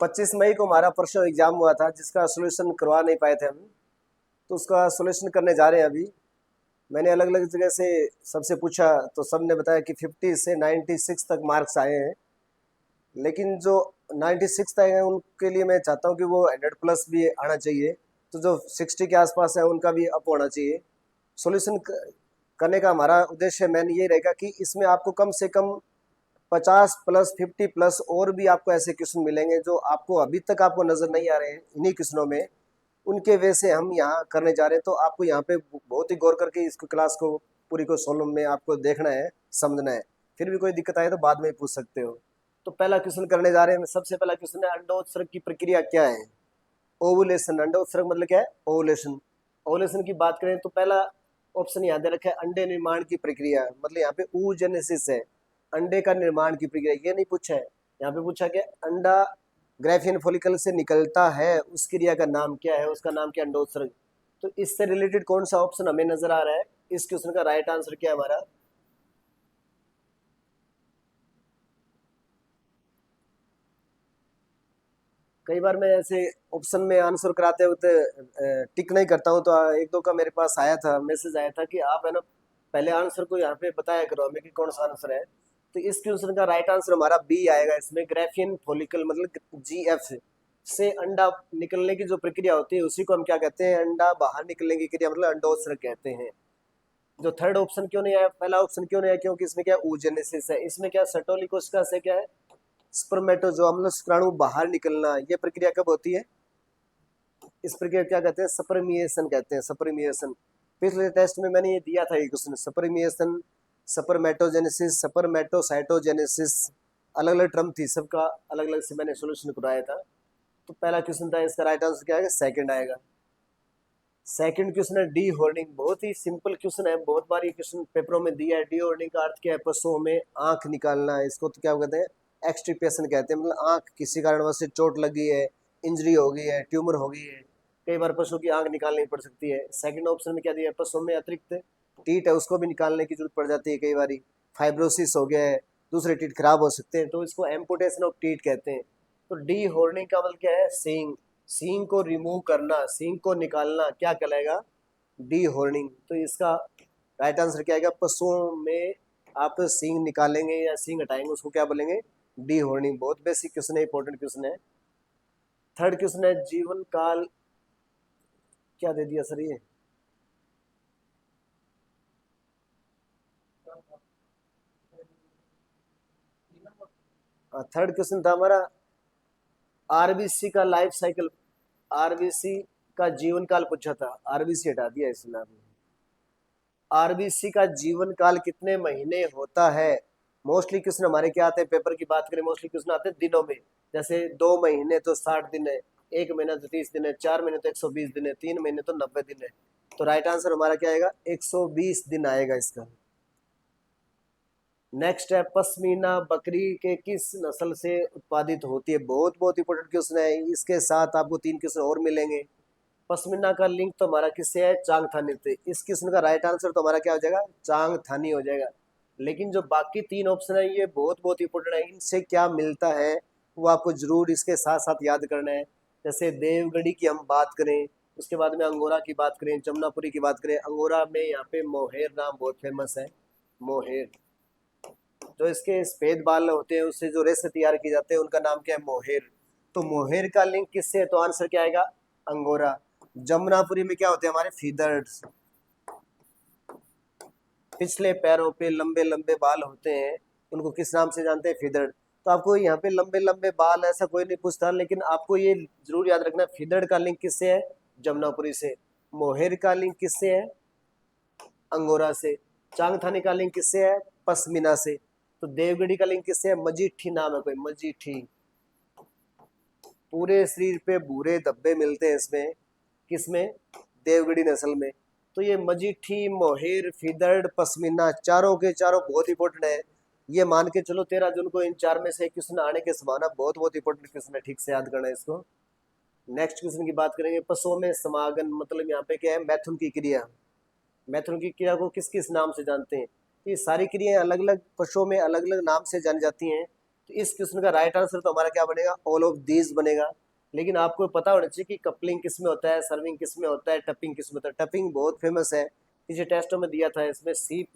25 मई को हमारा परसों एग्जाम हुआ था, जिसका सोल्यूशन करवा नहीं पाए थे हम। तो उसका सोल्यूशन करने जा रहे हैं अभी। मैंने अलग अलग जगह से सबसे पूछा तो सब ने बताया कि 50 से 96 तक मार्क्स आए हैं। लेकिन जो 96 आए हैं उनके लिए मैं चाहता हूँ कि वो 100+ भी आना चाहिए। तो जो 60 के आसपास है उनका भी अप होना चाहिए। सोल्यूशन करने का हमारा उद्देश्य मेन ये रहेगा कि इसमें आपको कम से कम 50+, 50+ और भी आपको ऐसे क्वेश्चन मिलेंगे जो आपको अभी तक आपको नज़र नहीं आ रहे हैं इन्हीं क्वेश्चनों में। उनके वे से हम यहाँ करने जा रहे हैं। तो आपको यहाँ पे बहुत ही गौर करके इसको क्लास को पूरी को सोल्व में आपको देखना है, समझना है। फिर भी कोई दिक्कत आए तो बाद में पूछ सकते हो। तो पहला क्वेश्चन करने जा रहे हैं। सबसे पहला क्वेश्चन है, अंडोत्सर्ग की प्रक्रिया क्या है? ओवुलेशन। अंडोत्सर्ग मतलब क्या है? ओवुलेशन। ओवुलेशन की बात करें तो पहला ऑप्शन यहाँ दे रखा है अंडे निर्माण की प्रक्रिया, मतलब यहाँ पे oogenesis है, अंडे का निर्माण की प्रक्रिया। ये नहीं पूछा है, यहाँ पे पूछा कि अंडा ग्राफियन फॉलिकल से निकलता है, उस क्रिया का नाम क्या है? उसका नाम क्या? अंडोत्सर्ग। तो इससे रिलेटेड कौन सा ऑप्शन हमें नजर आ रहा है? इस क्वेश्चन का राइट आंसर क्या है हमारा? कई बार मैं ऐसे ऑप्शन में आंसर कराते होते टिक नहीं करता हूँ, तो एक दो का मेरे पास आया था, मैसेज आया था कि आप है ना पहले आंसर को यहाँ पे बताया करो हमें कि कौन सा आंसर है। तो इस क्वेश्चन का राइट आंसर हमारा बी आएगा। इसमें ग्राफियन फॉलिकल मतलब GF से अंडा निकलने की जो प्रक्रिया होती है उसी को हम क्या कहते हैं? अंडा बाहर निकलने की क्रिया मतलब अंडोत्सर्ग कहते हैं। जो थर्ड ऑप्शन क्यों नहीं आया, पहला ऑप्शन क्यों नहीं आया? क्योंकि इसमें क्या oogenesis है। इसमें क्या सटोली कोशिका से क्या है? स्पर्मेटोजोआ मतलब शुक्राणु बाहर निकलना। ये प्रक्रिया कब होती है? इस प्रक्रिया क्या कहते हैं? सपरमिएशन कहते हैं। सपरमिएशन पिछले टेस्ट में मैंने ये दिया था, ये क्वेश्चन। सपरमिएशन, सपरमेटोजेनेसिस, सपरमेटोसाइटोजेनेसिस, अलग अलग टर्म थी, सबका अलग अलग से मैंने सोल्यूशन कराया था। तो पहला क्वेश्चन था, इसका राइट आंसर क्या आएगा? सेकंड आएगा। सेकंड क्वेश्चन है डी होर्निंग। बहुत ही सिंपल क्वेश्चन है, बहुत बार ये क्वेश्चन पेपरों में दिया है। डी होर्निंग का अर्थ क्या है? पशुओं में आंख निकालना है। इसको तो क्या कहते हैं? एक्सट्रीपेशन कहते हैं। मतलब आंख किसी कारणवश से चोट लगी है, इंजरी हो गई है, ट्यूमर हो गई है, कई बार पशु की आंख निकालनी पड़ सकती है। सेकंड ऑप्शन में क्या दिया है? पशुओं में अतिरिक्त टीट है, उसको भी निकालने की जरूरत पड़ जाती है। कई बार फाइब्रोसिस हो गया है, दूसरे टीट खराब हो सकते हैं, तो इसको एम्पुटेशन ऑफ टीट कहते हैं। तो डी होर्निंग का मतलब क्या है? सींग। सींग को रिमूव करना, सींग को निकालना क्या कहलाएगा? डी होर्निंग। तो इसका राइट आंसर क्या आएगा? पशुओं में आप सींग निकालेंगे या सींग हटाएंगे उसको क्या बोलेंगे? डी होर्निंग। बहुत बेसिक क्वेश्चन है, इंपॉर्टेंट क्वेश्चन है। थर्ड क्वेश्चन है, जीवन काल क्या दे दिया सर ये? थर्ड क्वेश्चन था हमारा आरबीसी का लाइफ साइकिल। आरबीसी का जीवन काल पूछा था, आरबीसी हटा दिया इसमें आपने। आरबीसी का जीवन काल कितने महीने होता है? मोस्टली क्वेश्चन हमारे क्या आते हैं, पेपर की बात करें मोस्टली क्वेश्चन आते हैं दिनों में। जैसे 2 महीने तो 60 दिन है, 1 महीना तो 30 दिन है, 4 महीने तो 120 दिन है, 3 महीने तो 90 दिन है। तो राइट आंसर हमारा क्या आएगा? 120 दिन आएगा इसका। नेक्स्ट है, पश्मीना बकरी के किस नस्ल से उत्पादित होती है? बहुत बहुत इंपॉर्टेंट क्वेश्चन है। इसके साथ आपको 3 क्वेश्चन और मिलेंगे। पश्मीना का लिंक तो हमारा किससे है? चांगथानी से। इस क्वेश्चन का राइट आंसर तो हमारा क्या हो जाएगा? चांगथानी हो जाएगा। लेकिन जो बाकी 3 ऑप्शन है ये बहुत बहुत इंपॉर्टेंट है। इनसे क्या मिलता है वो आपको जरूर इसके साथ साथ याद करना है। जैसे देवगढ़ी की हम बात करें, उसके बाद में अंगोरा की बात करें, जमुनापुरी की बात करें। अंगोरा में यहाँ पे मोहेर नाम बहुत फेमस है। मोहेर, जो इसके सफेद बाल होते हैं उससे जो रेशे तैयार किए जाते हैं उनका नाम क्या है? मोहेर। तो मोहेर का लिंक किससे है? तो आंसर क्या आएगा? अंगोरा। जमुनापुरी में क्या होते हैं? हमारे फीदर्स। पिछले पैरों पे लंबे लंबे बाल होते हैं, उनको किस नाम से जानते हैं? फीदर्ड। तो आपको यहाँ पे लंबे लंबे बाल ऐसा कोई नहीं पूछता, लेकिन आपको ये जरूर याद रखना, फीदर्ड का लिंक किससे है? जमुनापुरी से। मोहेर का लिंक किससे है? अंगोरा से। चांगथानी का लिंक किससे है? पश्मीना से। तो देवगढ़ी का लिंक किससे है? मजीठी नाम है कोई, मजीठी। पूरे शरीर पे भूरे धब्बे मिलते हैं इसमें, किसमें? देवगढ़ी नस्ल में। तो ये मजीठी, मोहेर, फीदर्ड, पश्मीना चारों के चारों बहुत इंपॉर्टेंट है। ये मान के चलो 13 जून को इन 4 में से एक क्वेश्चन आने की संभावना बहुत बहुत इंपॉर्टेंट क्वेश्चन है, ठीक से याद करना है इसको। नेक्स्ट क्वेश्चन की बात करेंगे, पशुओं में समागम मतलब यहाँ पे क्या है? मैथुन की क्रिया। मैथुन की क्रिया को किस किस नाम से जानते हैं? ये सारी क्रियाएं अलग अलग पशुओं में अलग अलग नाम से जानी जाती हैं। तो इस क्वेश्चन का राइट आंसर तो हमारा क्या बनेगा, ऑल ऑफ दीज बनेगा। लेकिन आपको पता होना चाहिए कि कपलिंग किस में होता है, सर्विंग किस में होता है, टपिंग किस में होता है। टपिंग बहुत फेमस है, किसी टेस्टों में दिया था। इसमें सीप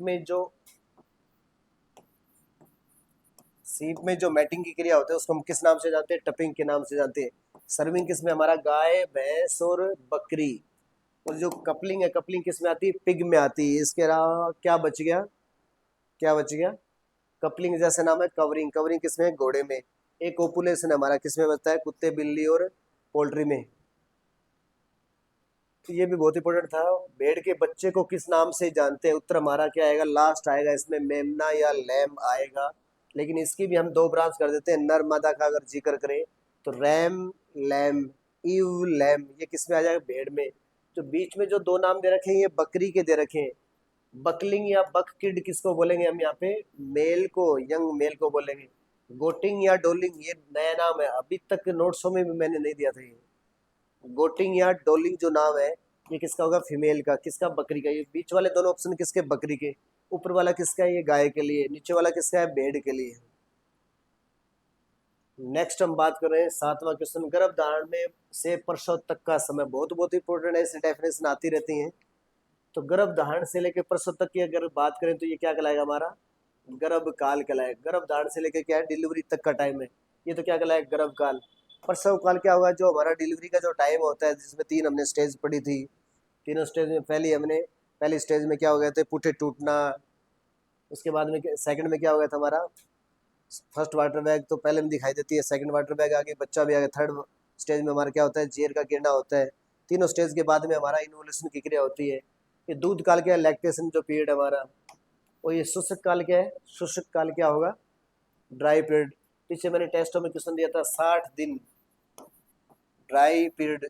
में जो मैटिंग की क्रिया होती है उसको हम किस नाम से जानते हैं, टपिंग के नाम से जानते हैं। सर्विंग किस में, हमारा गाय, भैंस और बकरी। और जो कपलिंग है, कपलिंग किस में आती है, पिग में आती है। इसके अलावा क्या बच गया, क्या बच गया, कपलिंग जैसे नाम है कवरिंग, कवरिंग किस में, घोड़े में। एक ओपुलेशन हमारा किस में बचता है, कुत्ते, बिल्ली और पोल्ट्री में। तो ये भी बहुत इंपॉर्टेंट था। भेड़ के बच्चे को किस नाम से जानते हैं, उत्तर हमारा क्या आएगा, लास्ट आएगा इसमें, मेमना या लैम आएगा। लेकिन इसकी भी हम दो ब्रांच कर देते हैं, नर मादा का अगर जिक्र करें तो रैम, लैम, ईव, लैम, ये किस में आ जाएगा, भेड़ में। जो बीच में जो दो नाम दे रखे हैं ये बकरी के दे रखे हैं। बकलिंग या बककिड किसको बोलेंगे हम यहाँ पे, मेल को, यंग मेल को बोलेंगे। गोटिंग या डोलिंग ये नया नाम है, अभी तक नोट्सों में भी मैंने नहीं दिया था ये। गोटिंग या डोलिंग जो नाम है ये किसका होगा, फीमेल का। किसका, बकरी का। ये बीच वाले दोनों ऑप्शन किसके, बकरी के। ऊपर वाला किसका है, ये गाय के लिए। नीचे वाला किसका है, भेड़ के लिए। नेक्स्ट हम बात कर रहे हैं सातवां क्वेश्चन, गर्भधारण में से प्रसव तक का समय। बहुत इंपॉर्टेंट है, इससे डेफिनेशन आती रहती है। तो गर्भधारण से लेकर प्रसव तक की अगर बात करें तो ये क्या कहलाएगा, हमारा गर्भ काल कहलाएगा। गर्भधारण से लेकर क्या है, डिलीवरी तक का टाइम है, ये तो क्या कहलाएगा, गर्भ काल। प्रसव काल क्या होगा, जो हमारा डिलीवरी का जो टाइम होता है, जिसमें तीन हमने स्टेज पढ़ी थी। तीनों स्टेज में पहली स्टेज में क्या हो गए थे, पुठे टूटना। उसके बाद में सेकंड में क्या हो गया था हमारा, फर्स्ट वाटर बैग तो पहले में दिखाई देती है, सेकंड वाटर बैग आगे, बच्चा भी आगे। थर्ड स्टेज में हमारा क्या होता है, जेर का गिरना होता है। तीनों स्टेज के बाद में हमारा इन्वोल्यूशन की क्रिया होती है। ये दूध काल क्या है, लैक्टेशन जो पीरियड हमारा। और ये शुष्क काल क्या है, शुष्क काल क्या होगा, ड्राई पीरियड। पीछे मैंने टेस्टों में क्वेश्चन दिया था 60 दिन ड्राई पीरियड।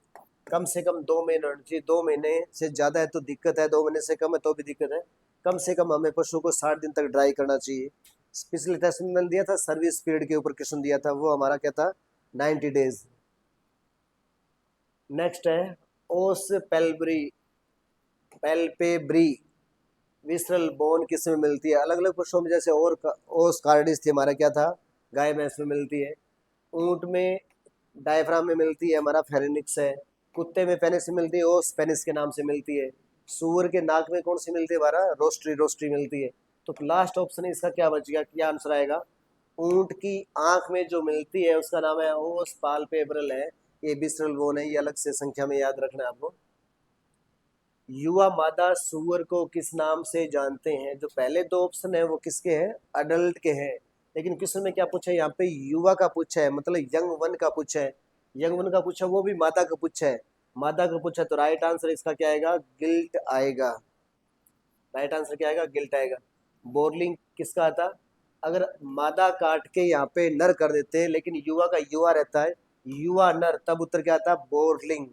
कम से कम 2 महीने होना चाहिए, 2 महीने से ज़्यादा है तो दिक्कत है, 2 महीने से कम है तो भी दिक्कत है। कम से कम हमें पशु को 60 दिन तक ड्राई करना चाहिए। पिछले टेस्ट में मैंने दिया था, सर्विस पीरियड के ऊपर क्वेश्चन दिया था, वो हमारा क्या था, 90 डेज। नेक्स्ट है ओस पेल्ब्री, पेल्पेब्री विसरल बोन किस में मिलती है, अलग अलग पशुओं में। जैसे और ओस कार्डिस थी, हमारा क्या था, गाय भैंस में मिलती है। ऊंट में डायफ्राम में मिलती है, हमारा फेरेनिक्स है। कुत्ते में पेनिस में मिलती है, ओस पेनिस के नाम से मिलती है। सूअर के नाक में कौन सी मिलती है, हमारा रोस्ट्री, रोस्ट्री मिलती है। तो लास्ट ऑप्शन इसका क्या बच गया, क्या आंसर आएगा, ऊंट की आंख में जो मिलती है उसका नाम है ओस पाल्पेब्रल है। ये विसरल बोन है, ये अलग से संख्या में याद रखना है आपको। युवा मादा सुअर को किस नाम से जानते हैं, जो पहले दो ऑप्शन है वो किसके हैं, अडल्ट के हैं। लेकिन क्वेश्चन में क्या पूछा है, यहाँ पे युवा का पूछा है, मतलब यंग वन का पूछा है। यंग वन का पूछा, वो भी मादा का पूछा है। मादा का पूछा तो राइट आंसर इसका क्या आएगा, गिल्ट आएगा। राइट आंसर क्या आएगा, गिल्ट आएगा। बोरलिंग किसका आता, अगर मादा काट के यहाँ पे नर कर देते हैं, लेकिन युवा का युवा रहता है, युवा नर, तब उत्तर क्या आता है, बोरलिंग।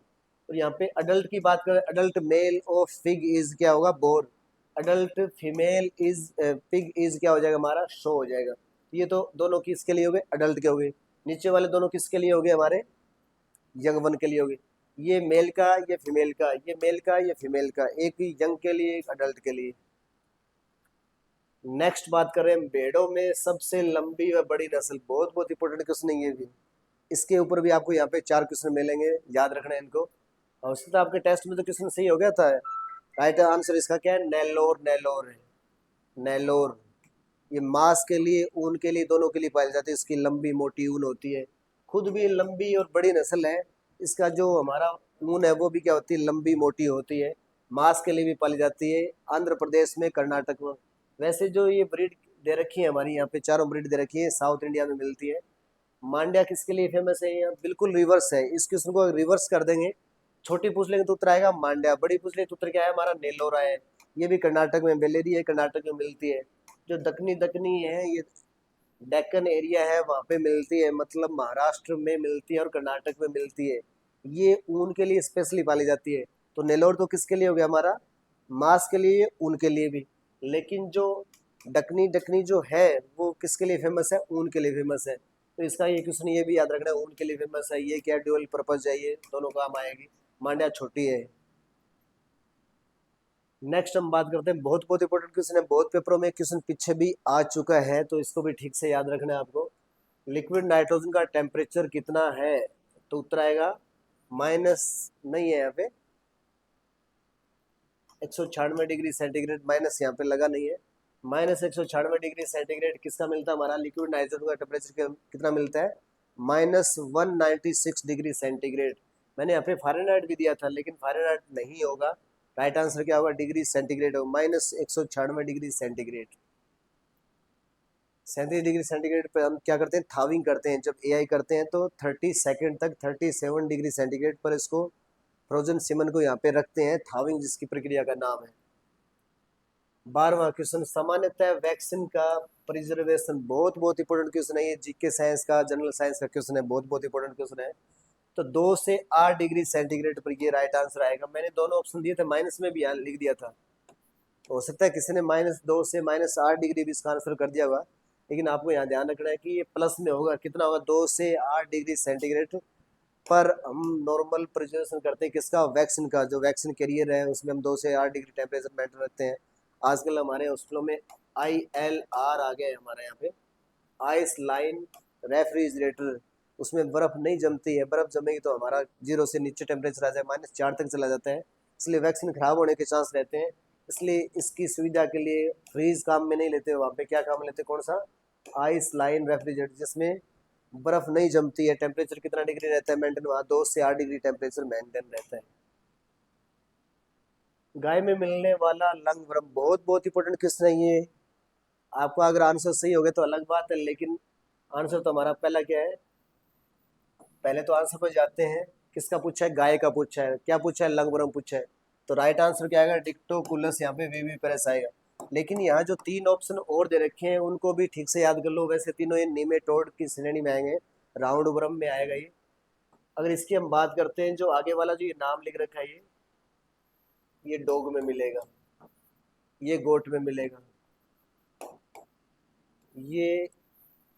और यहाँ पे अडल्ट की बात करें, adult male of fig is क्या होगा, bore. Adult female is pig is क्या हो जाएगा, हमारा शो हो जाएगा। ये तो दोनों किसके लिए हो गए, अडल्ट के हो गए। नीचे वाले दोनों किसके लिए हो गए, हमारे यंग वन के लिए हो गए। ये मेल का, ये फीमेल का, ये मेल का, ये फीमेल का, एक यंग के लिए, एक अडल्ट के लिए। नेक्स्ट बात करें, भेड़ों में सबसे लंबी व बड़ी नस्ल। बहुत इंपॉर्टेंट क्वेश्चन है ये भी। इसके ऊपर भी आपको यहाँ पे 4 क्वेश्चन मिलेंगे, याद रखना है इनको। और उससे तो आपके टेस्ट में तो क्वेश्चन सही हो गया था। राइट आंसर इसका क्या है, नेलोर, नेलोर है, नेलोर। ये मांस के लिए, ऊन के लिए, दोनों के लिए पाई जाती है। इसकी लंबी मोटी ऊन होती है, खुद भी लंबी और बड़ी नस्ल है। इसका जो हमारा ऊन है वो भी क्या होती है, लंबी मोटी होती है। मांस के लिए भी पाली जाती है, आंध्र प्रदेश में, कर्नाटक में। वैसे जो ये ब्रीड दे रखी है हमारी यहाँ पे, चारों ब्रीड दे रखी है, साउथ इंडिया में मिलती है। मांड्या किसके लिए फेमस है, यहाँ बिल्कुल रिवर्स है। इस क्वेश्चन को रिवर्स कर देंगे, छोटी पूछ लेंगे तो उत्तर आएगा मांड्या, बड़ी पूछ लेंगे तो उत्तर क्या है, हमारा नेलोरा है। ये भी कर्नाटक में, बेलेरी है, कर्नाटक में मिलती है। जो दक्षिणी दक्षिणी है, ये डेक्कन एरिया है, वहाँ पे मिलती है, मतलब महाराष्ट्र में मिलती है और कर्नाटक में मिलती है। ये ऊन के लिए स्पेशली पाली जाती है। तो नेलोर तो किसके लिए हो गया, हमारा मांस के लिए, ऊन के लिए भी। लेकिन जो डकनी डकनी जो है वो किसके लिए फेमस है, ऊन के लिए फेमस है। तो इसका ये क्वेश्चन ये भी याद रखना है, ऊन के लिए फेमस है। ये क्या ड्यूअल पर्पज है, ये दोनों काम आएगी। मांड्या छोटी है। नेक्स्ट हम बात करते हैं, बहुत इंपॉर्टेंट क्वेश्चन है, बहुत पेपरों में क्वेश्चन पीछे भी आ चुका है, तो इसको भी ठीक से याद रखना है आपको। लिक्विड नाइट्रोजन का टेम्परेचर कितना है, तो उत्तर आएगा माइनस, नहीं है यहाँ पे 196 डिग्री सेंटीग्रेड, माइनस यहाँ पे लगा नहीं है। -196 डिग्री सेंटीग्रेड किसका मिलता है, हमारा लिक्विड नाइट्रोजन का टेम्परेचर कितना मिलता है, -196 डिग्री सेंटीग्रेड। मैंने यहाँ पे फ़ारेनहाइट भी दिया था, लेकिन फ़ारेनहाइट नहीं होगा, राइट आंसर क्या होगा, डिग्री सेंटीग्रेड होगा, -196 डिग्री सेंटीग्रेड। 37 डिग्री सेंटीग्रेड पे हम क्या करते हैं, थाविंग करते हैं। जब एआई करते हैं तो 30 सेकंड तक 37 डिग्री सेंटीग्रेड पर इसको फ्रोजन सीमन को यहाँ पे रखते हैं, थाविंग जिसकी प्रक्रिया का नाम है। 12वां क्वेश्चन, सामान्यतः वैक्सीन का प्रिजर्वेशन, बहुत बहुत इंपॉर्टेंट क्वेश्चन है ये, जीके साइंस का, जनरल साइंस का क्वेश्चन है, बहुत बहुत इंपॉर्टेंट क्वेश्चन है। तो 2 से 8 डिग्री सेंटीग्रेड पर ये राइट आंसर आएगा। मैंने दोनों ऑप्शन दिए थे, माइनस में भी यहाँ लिख दिया था, हो सकता है किसी ने -2 से -8 डिग्री भी इसका आंसर कर दिया होगा, लेकिन आपको यहाँ ध्यान रखना है कि ये प्लस में होगा, कितना होगा, 2 से 8 डिग्री सेंटीग्रेड पर हम नॉर्मल प्रिजर्वेशन करते हैं किसका, वैक्सीन का। जो वैक्सीन कैरियर है उसमें हम 2 से 8 डिग्री टेम्परेचर मेंटेन रखते हैं। आजकल हमारे हॉस्पिटलों में ILR आ गए हमारे यहाँ पे, आइस लाइन रेफ्रिजरेटर, उसमें बर्फ़ नहीं जमती है, बर्फ़ जमेगी तो हमारा 0 से नीचे टेम्परेचर आ जाए, -4 तक चला जाता है, इसलिए वैक्सीन खराब होने के चांस रहते हैं। इसलिए इसकी सुविधा के लिए फ्रीज काम में नहीं लेते, वहाँ पे क्या काम लेते, कौन सा, आइस लाइन रेफ्रिजरेटर, जिसमें बर्फ़ नहीं जमती है। टेम्परेचर कितना डिग्री रहता है मेंटेन, वहाँ 2 से 8 डिग्री टेम्परेचर मेंटेन रहता है। गाय में मिलने वाला लंग वर्म, बहुत बहुत इंपॉर्टेंट क्वेश्चन है ये। आपका अगर आंसर सही हो गया तो अलग बात है, लेकिन आंसर तो हमारा पहला क्या है, पहले तो आंसर पर जाते हैं। किसका पूछा है, गाय का पूछा है, क्या पूछा है, लंग वर्म पूछा है। तो राइट आंसर क्या आएगा, डिक्टोकुलस, यहाँ पे विविपेरस आएगा। लेकिन यहाँ जो 3 ऑप्शन और दे रखे हैं उनको भी ठीक से याद कर लो, वैसे तीनों ये निमेटोड की श्रेणी में आएंगे, राउंड वर्म में आएगा ये। अगर इसकी हम बात करते हैं, जो आगे वाला जो ये नाम लिख रखा है, ये डॉग में मिलेगा, ये गोट में मिलेगा, ये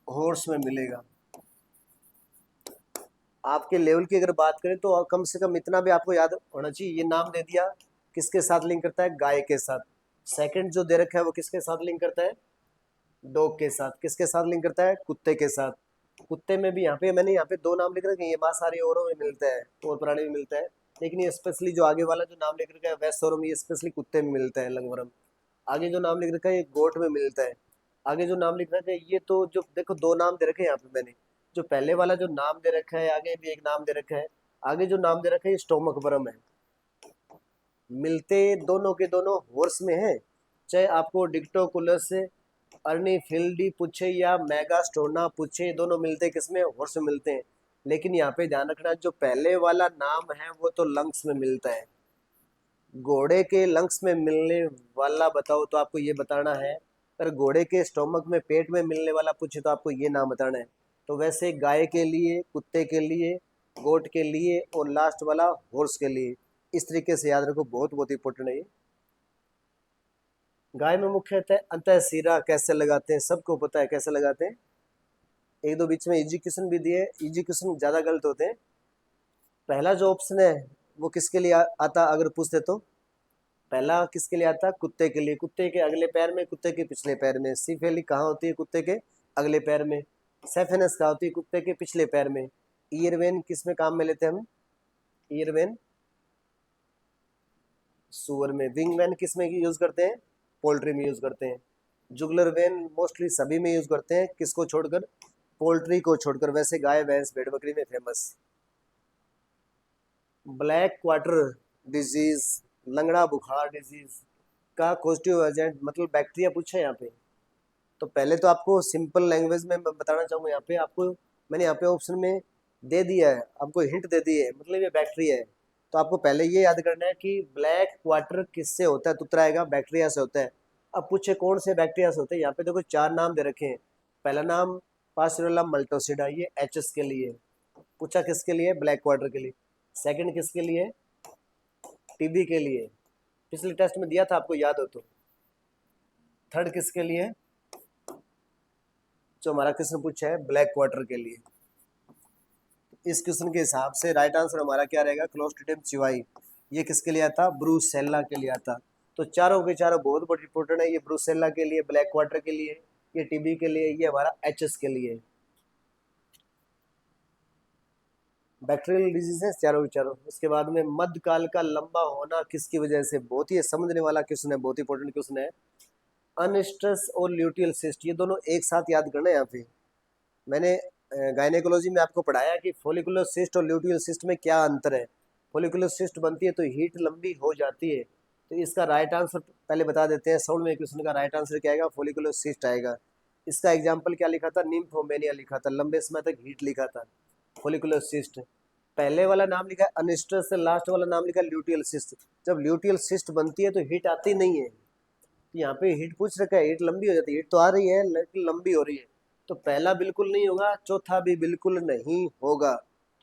हॉर्स में मिलेगा। आपके लेवल की अगर बात करें तो कम से कम इतना भी आपको याद होना चाहिए, ये नाम दे दिया, किसके साथ लिंक करता है, गाय के साथ। सेकंड जो दे रखा है वो किसके साथ लिंक करता है, डॉग के साथ। किसके साथ लिंक करता है, कुत्ते के साथ। कुत्ते में भी यहाँ पे मैंने यहाँ पे 2 नाम लिख रखे हैं, ये मांसाहारी औरों में मिलता है, और प्राणी में मिलता है, लेकिन ये स्पेशली जो आगे वाला जो नाम लिख रखा है वेस्ट औरों में, ये स्पेशली कुत्ते में मिलता है लंगवरम। आगे जो नाम लिख रखा है ये गोट में मिलता है। आगे जो नाम लिख रखा है ये, तो जो देखो 2 नाम दे रखे हैं यहाँ पे मैंने, जो पहले वाला जो नाम दे रखा है, आगे भी एक नाम दे रखा है, आगे जो नाम दे रखा है ये स्टोमक वर्म है। मिलते दोनों के दोनों हॉर्स में है, चाहे आपको डिक्टोकुलस अर्नीफिल्डी पूछे या मेगास्टोना पूछे, दोनों मिलते किसमें, हॉर्स में मिलते हैं। लेकिन यहाँ पे ध्यान रखना, जो पहले वाला नाम है वो तो लंग्स में मिलता है। घोड़े के लंग्स में मिलने वाला बताओ तो आपको ये बताना है, अगर घोड़े के स्टोमक में, पेट में मिलने वाला पूछे तो आपको ये नाम बताना है। तो वैसे गाय के लिए, कुत्ते के लिए, गोट के लिए, और लास्ट वाला हॉर्स के लिए, इस तरीके से याद रखो, बहुत बहुत इंपॉर्टेंट है ये। गाय में मुख्यतः अंतःशिरा कैसे लगाते हैं, सबको पता है कैसे लगाते हैं। एक दो बीच में इजी क्वेश्चन भी दिए, इजी क्वेश्चन ज़्यादा गलत होते हैं। पहला जो ऑप्शन है वो किसके लिए आता, अगर पूछते तो पहला किसके लिए आता, कुत्ते के लिए। कुत्ते के अगले पैर में, कुत्ते के पिछले पैर में। सीफेली कहाँ होती है, कुत्ते के अगले पैर में। सेफेनस कहाँ होती है, कुत्ते के पिछले पैर में। ईयरवेन किस में काम में लेते हैं हम, ईयरवेन सुअर में। विंग वैन किस में यूज करते हैं, पोल्ट्री में यूज करते हैं। जुगलर वेन मोस्टली सभी में यूज करते हैं, किसको छोड़कर, पोल्ट्री को छोड़कर। वैसे गाय भैंस भेड़ बकरी में फेमस। ब्लैक क्वार्टर डिजीज, लंगड़ा बुखार डिजीज का पॉजिटिव एजेंट, मतलब बैक्टीरिया पूछा है यहाँ पे। तो पहले तो आपको सिंपल लैंग्वेज में मैं बताना चाहूँगा, यहाँ पे आपको मैंने यहाँ पे ऑप्शन में दे दिया है, आपको हिंट दे दी है, मतलब ये बैक्टीरिया है। तो आपको पहले ये याद करना है कि ब्लैक क्वार्टर किससे होता है, तो उत्तर आएगा बैक्टीरिया से होता है। अब पूछे कौन से बैक्टीरिया से होते हैं, यहाँ पे देखो 4 नाम दे रखे हैं। पहला नाम पास्चुरेला मल्टोसिडा, ये एचएस के लिए पूछा, किसके लिए, ब्लैक क्वार्टर के लिए। सेकंड किसके लिए, टीबी के लिए, पिछले टेस्ट में दिया था आपको याद हो तो। थर्ड किसके लिए, जो हमारा क्वेश्चन पूछा है ब्लैक क्वार्टर के लिए। इस क्वेश्चन के हिसाब से राइट आंसर हमारा क्या रहेगा, क्लोस्ट्रिडियम चिवाई, ये किसके लिए आता, ब्रूसेल्ला के लिए आता। तो चारों के चारों बहुत बहुत इंपॉर्टेंट है, ये ब्रूसेल्ला के लिए, ब्लैक क्वार्टर के लिए, ये टीबी के लिए, ये हमारा एचएस के लिए। बैक्टीरियल डिजीज है चारों के चारों। उसके बाद में मध्यकाल का लंबा होना किसकी वजह से, बहुत ही समझने वाला क्वेश्चन है, बहुत ही इंपॉर्टेंट क्वेश्चन है। अनस्ट्रस और ल्यूटियल सिस्ट, ये दोनों एक साथ याद करना है यहाँ पे। मैंने गायनेकोलॉजी में आपको पढ़ाया कि फोलिकुलर सिस्ट और ल्यूटियल सिस्ट में क्या अंतर है। फोलिकुलर सिस्ट बनती है तो हीट लंबी हो जाती है, तो इसका राइट आंसर पहले बता देते हैं। साउंड में क्वेश्चन का राइट आंसर क्या आएगा, फोलिकुलर सिस्ट आएगा। इसका एग्जाम्पल क्या लिखा था, निम्फोमेनिया लिखा था, लंबे समय तक हीट लिखा था। फोलिकुलर सिस्ट पहले वाला नाम लिखा है अनिस्टस से, लास्ट वाला नाम लिखा है ल्यूटियल सिस्ट। जब ल्यूटियल सिस्ट बनती है तो हीट आती नहीं है, तो यहाँ पे हीट पूछ रखा है, हीट लंबी हो जाती है, हीट तो आ रही है लेकिन लंबी हो रही है। तो पहला बिल्कुल नहीं होगा, चौथा भी बिल्कुल नहीं होगा।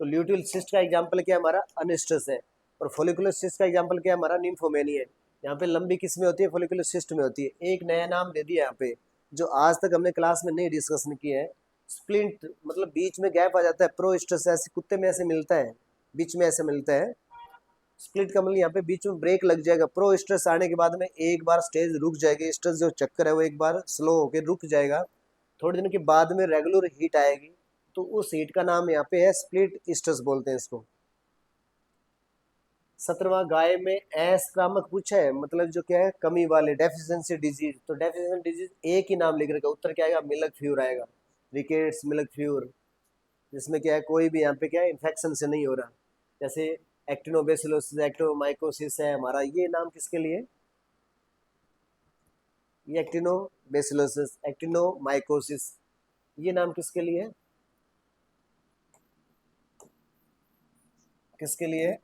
तो ल्यूटियल सिस्ट का एग्जाम्पल क्या है हमारा, अनिस्टस है। और फोलिकुलर सिस्ट का एग्जाम्पल क्या है हमारा, निम्फोमेनी है। यहाँ पे लंबी किस में होती है, फोलिकुलर सिस्ट में होती है। एक नया नाम दे दिया यहाँ पे जो आज तक हमने क्लास में नहीं डिस्कशन किया है, स्प्लिंट, मतलब बीच में गैप आ जाता है। प्रोस्टस ऐसे कुत्ते में ऐसे मिलता है, बीच में ऐसे मिलता है। स्प्लिट का मतलब यहाँ पे बीच में ब्रेक लग जाएगा। प्रो स्ट्रेस आने के बाद में एक बार स्टेज रुक जाएगी, स्ट्रेस जो चक्कर है वो एक बार स्लो होकर रुक जाएगा, थोड़े दिन के बाद में रेगुलर हीट आएगी, तो उस हीट का नाम यहाँ पे है स्प्लिट स्ट्रेस बोलते हैं इसको। 17वां गाय में असंक्रामक पूछा है, मतलब जो क्या है कमी वाले, डेफिशिएंसी डिजीज। तो डेफिशिएंसी डिजीज एक ही नाम लिख रखा, उत्तर क्या आएगा, मिल्क फ्यूर आएगा, रिकेट्स मिल्क फ्यूर। जिसमें क्या है कोई भी यहाँ पे क्या है इन्फेक्शन से नहीं हो रहा। जैसे एक्टिनोबेसिलोसिस, एक्टिनोमाइकोसिस है हमारा, ये नाम किसके लिए, ये एक्टिनोबेसिलोसिस, एक्टिनोमाइकोसिस, ये नाम किसके लिए, किसके लिए,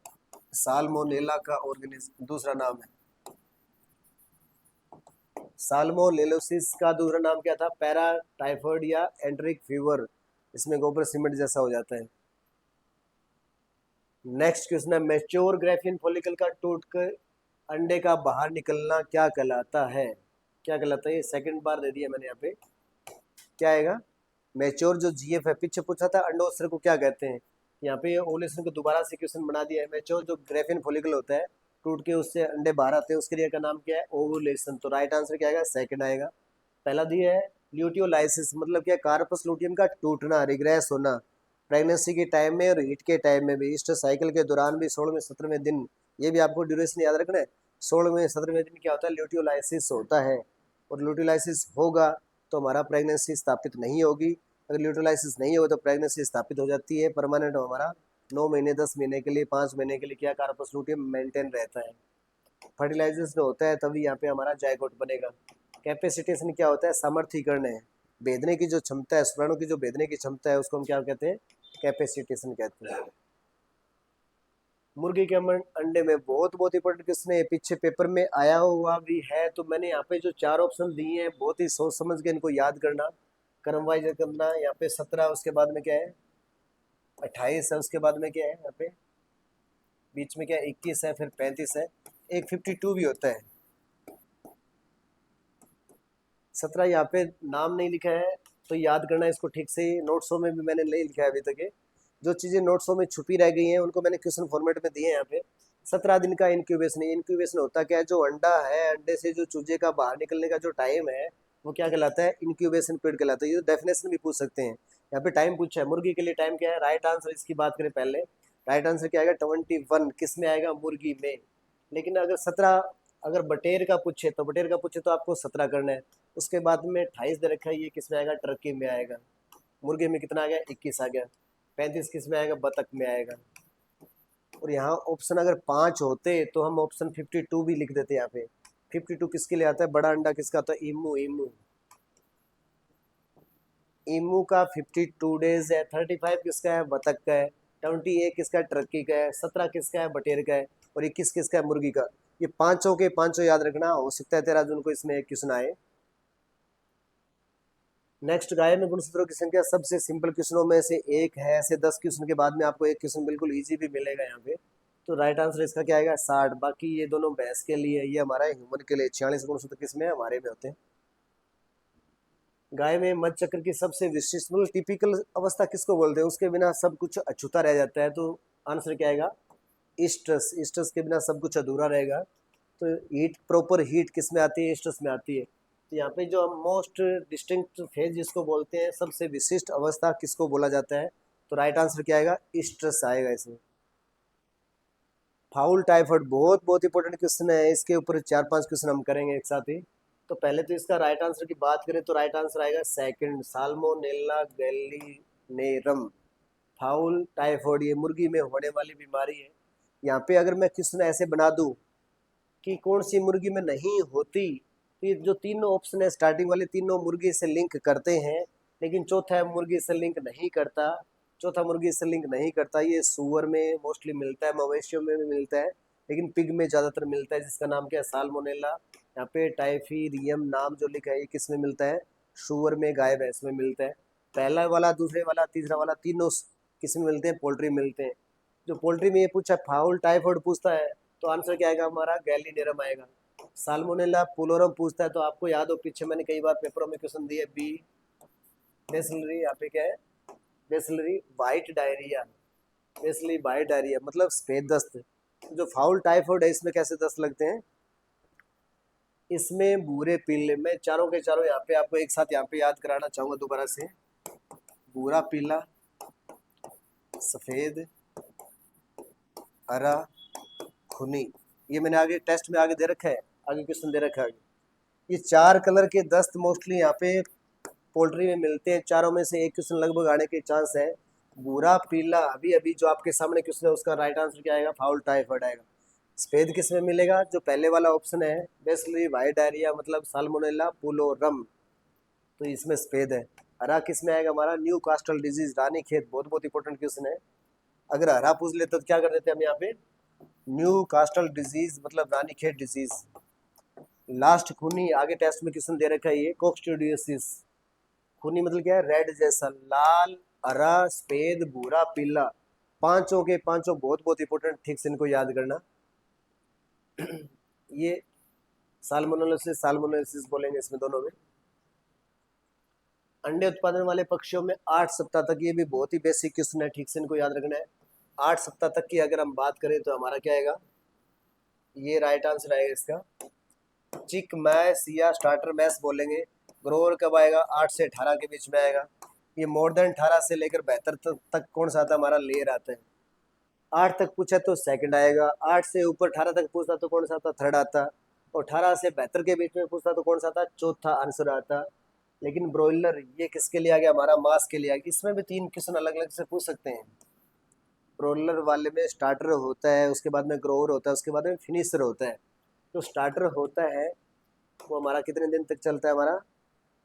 साल्मोनेला का ऑर्गेनिज्म दूसरा नाम है। साल्मोनेलोसिस का दूसरा नाम क्या था, पैरा टाइफॉइड या एंट्रिक फीवर। इसमें गोबर सीमेंट जैसा हो जाता है। नेक्स्ट क्वेश्चन है, मैच्योर ग्राफियन फॉलिकल का टूटकर अंडे का बाहर निकलना क्या कहलाता है, क्या कहलाता है, ये सेकंड बार दे दिया मैंने यहाँ पे। क्या आएगा, मैच्योर जो जीएफ है, पीछे पूछा था अंडोत्सर्ग को क्या कहते हैं, यहाँ पे ओवुलेशन को दोबारा से क्वेश्चन बना दिया है। मैच्योर जो ग्राफियन फॉलिकल होता है, टूट के उससे अंडे बाहर आते हैं, उसके लिए का नाम क्या है, ओवुलेशन। तो राइट आंसर क्या आएगा, सेकंड आएगा। पहला दिया है ल्यूटियोलाइसिस, मतलब क्या, कार्पस लूटियम का टूटना, रिग्रेस होना, प्रेगनेंसी के टाइम में और हीट के टाइम में भी, ईस्टर साइकिल के दौरान भी 16वें 17वें दिन, ये भी आपको ड्यूरेशन याद रखना है। 16वें 17वें दिन क्या होता है, ल्यूटियोलाइसिस होता है। और ल्यूटियोलाइसिस होगा तो हमारा प्रेगनेंसी स्थापित नहीं होगी। अगर ल्यूटियोलाइसिस नहीं होगा तो प्रेगनेंसी स्थापित हो जाती है, परमानेंट हमारा 9 महीने 10 महीने के लिए 5 महीने के लिए क्या कार्पस लूटियम मेंटेन रहता है। फर्टिलाइजेशन होता है तभी यहाँ पे हमारा जायगोट बनेगा। कैपेसिटेशन क्या होता है, सामर्थ्यकरण है, भेदने की जो क्षमता है, शुक्राणु की जो भेदने की क्षमता है उसको हम क्या कहते हैं, कैपेसिटेशन कहते हैं। मुर्गी के अंडे में बहुत इंपॉर्टेंट क्वेश्चन है, पीछे पेपर में आया हुआ भी है। तो मैंने यहाँ पे जो 4 ऑप्शन दिए हैं बहुत ही सोच समझ के इनको याद करना, क्रम वाइज करना। यहाँ पे 17, उसके बाद में क्या है 28 है, उसके बाद में क्या है यहाँ पे बीच में क्या है 21 है, फिर 35 है, एक 52 भी होता है। 17 यहाँ पे नाम नहीं लिखा है तो याद करना इसको ठीक से। नोट्सों में भी मैंने नहीं लिखा है अभी तक ये, जो चीज़ें नोट्सों में छुपी रह गई हैं उनको मैंने क्वेश्चन फॉर्मेट में दिए हैं यहाँ पे। 17 दिन का इंक्यूबेशन है। इंक्यूबेशन होता क्या है, जो अंडा है, अंडे से जो चूजे का बाहर निकलने का जो टाइम है वो क्या कहलाता है, इंक्यूबेशन पीरियड कहलाता है। ये डेफिनेशन भी पूछ सकते हैं, यहाँ पे टाइम पूछा है। मुर्गी के लिए टाइम क्या है, राइट आंसर इसकी बात करें पहले, राइट आंसर क्या आएगा 21, किस में आएगा, मुर्गी में। लेकिन अगर 17, अगर बटेर का पूछे तो बटेर का पूछे तो आपको 17 करना है। उसके बाद में 28 दे रखा है, ये किस में आएगा, टर्की में आएगा। मुर्गे में कितना आ गया, 21 आ गया। 35 किस में आएगा, बतख में आएगा। और यहाँ ऑप्शन अगर 5 होते तो हम ऑप्शन 52 भी लिख देते यहाँ पे। 52 किसके लिए आता है, बड़ा अंडा किसका आता है, ईमू, ईमू, ईमू का 52 डेज है। 35 किसका है, बतख का है। 28 किसका है, टर्की का है। 17 किसका है, बटेर का है। और 21 किसका है, मुर्गी का। ये पांचों के पांचों याद रखना, हो सकता है 13 जून को इसमें एक क्वेश्चन आए। नेक्स्ट, गाय में गुणसूत्रों की संख्या सबसे सिंपल क्वेश्चनों में से एक है। ऐसे 10 क्वेश्चन के बाद में आपको एक क्वेश्चन बिल्कुल इजी भी मिलेगा यहाँ पे। तो राइट आंसर इसका क्या आएगा, 60। बाकी ये दोनों भैंस के लिए, ये हमारा ह्यूमन के लिए 46 गुणसूत्र किसमें है, हमारे में होते हैं। गाय में मध्य चक्र की सबसे विशिष्ट, मतलब टिपिकल अवस्था किसको बोलते हैं, उसके बिना सब कुछ अछूता रह जाता है। तो आंसर क्या आएगा, ईस्टस। ईस्टस के बिना सब कुछ अधूरा रहेगा। तो हीट, प्रॉपर हीट किस में आती है, ईस्टस में आती है। तो यहाँ पे जो मोस्ट डिस्टिंक्ट फेज जिसको बोलते हैं, सबसे विशिष्ट अवस्था किसको बोला जाता है, तो राइट आंसर क्या आएगा, स्ट्रेस आएगा इसमें। फाउल टाइफाइड बहुत इंपॉर्टेंट क्वेश्चन है, इसके ऊपर 4-5 क्वेश्चन हम करेंगे एक साथ ही। तो पहले तो इसका राइट आंसर की बात करें तो राइट आंसर आएगा सेकंड, साल्मोनेला गैलीनेरम। फाउल टाइफाइड ये मुर्गी में होने वाली बीमारी है। यहाँ पे अगर मैं क्वेश्चन ऐसे बना दूं कि कौन सी मुर्गी में नहीं होती, तो ये जो तीनों ऑप्शन है स्टार्टिंग वाले तीनों मुर्गी से लिंक करते हैं, लेकिन चौथा मुर्गी से लिंक नहीं करता। चौथा मुर्गी से लिंक नहीं करता, ये सुअर में मोस्टली मिलता है, मवेशियों में भी मिलता है, लेकिन पिग में ज़्यादातर मिलता है, जिसका नाम क्या है, साल्मोनेला। यहाँ पे टाइफीरियम नाम जो लिखा है ये किस में मिलता है, सुअर में, गाय भैंस में मिलता है। पहला वाला, दूसरे वाला, तीसरा वाला, तीनों किस में मिलते हैं, पोल्ट्री मिलते हैं। जो पोल्ट्री में ये पूछा फाउल टाइफाइड पूछता है तो आंसर क्या आएगा हमारा, गैलीनेरम आएगा। साल्मोनेला पुलोरम पूछता है तो आपको याद हो पीछे मैंने कई बार पेपरों में क्वेश्चन दिए, बी बेसिलरी, यहाँ पे क्या है, bacillary white diarrhoea, bacillary white diarrhoea मतलब सफेद दस्त। जो फाउल टाइफाइड है इसमें कैसे दस्त लगते हैं, इसमें भूरे पीले, मैं चारों के चारों यहाँ पे आपको एक साथ यहाँ पे याद कराना चाहूंगा दोबारा से। भूरा, पीला, सफेद, हरा, खूनी, ये मैंने आगे टेस्ट में आगे दे रखा है, आगे क्वेश्चन दे रखा है आगे। ये 4 कलर के दस्त मोस्टली यहाँ पे पोल्ट्री में मिलते हैं, चारों में से एक क्वेश्चन लगभग आने के चांस है। भूरा, पीला, अभी अभी जो आपके सामने क्वेश्चन है उसका राइट आंसर क्या आएगा, फाउल टाइफाइड आएगा। सफेद किस में मिलेगा, जो पहले वाला ऑप्शन है बेसिलरी वाइट डायरिया मतलब साल्मोनेला पुलोरम, तो इसमें सफेद है। हरा किस में आएगा हमारा, न्यू कास्टल डिजीज, रानीखेत, बहुत इंपॉर्टेंट क्वेश्चन है। अगर हरा पूछ लेते तो क्या कर देते हम यहाँ पे, न्यू कास्टल डिजीज मतलब रानीखेत डिजीज। लास्ट खूनी, आगे टेस्ट में क्वेश्चन दे रखा है ये, कोक्सट्यूडियोसिस। खूनी मतलब क्या है, रेड जैसा, लाल, हरा, सफेद, भूरा, पीला, पांचों के पांचों बहुत इंपॉर्टेंट, ठीक से इनको याद करना। ये साल्मोनेलोसिस बोलेंगे इसमें दोनों में। अंडे उत्पादन वाले पक्षियों में 8 सप्ताह तक, ये भी बहुत ही बेसिक क्वेश्चन है, ठीक से इनको याद रखना है। 8 सप्ताह तक की अगर हम बात करें तो हमारा क्या आएगा, ये राइट आंसर आएगा इसका, चिक मैस या स्टार्टर मैस बोलेंगे। ग्रोवर कब आएगा, 8 से 18 के बीच में आएगा। ये मोर देन 18 से लेकर 72 तक कौन सा आता है, हमारा लेयर आता है। 8 तक पूछा तो सेकंड आएगा, 8 से ऊपर 18 तक पूछता तो कौन सा आता, थर्ड आता, और 18 से 72 के बीच में पूछता तो कौन सा आता, चौथा आंसर आता। लेकिन ब्रोइलर ये किसके लिए आ गया, हमारा मांस के लिए आ गया। इसमें भी 3 क्वेश्चन अलग अलग से पूछ सकते हैं। ब्रोइलर वाले में स्टार्टर होता है, उसके बाद में ग्रोवर होता है, उसके बाद में फिनिशर होता है। जो स्टार्टर होता है वो हमारा कितने दिन तक चलता है, हमारा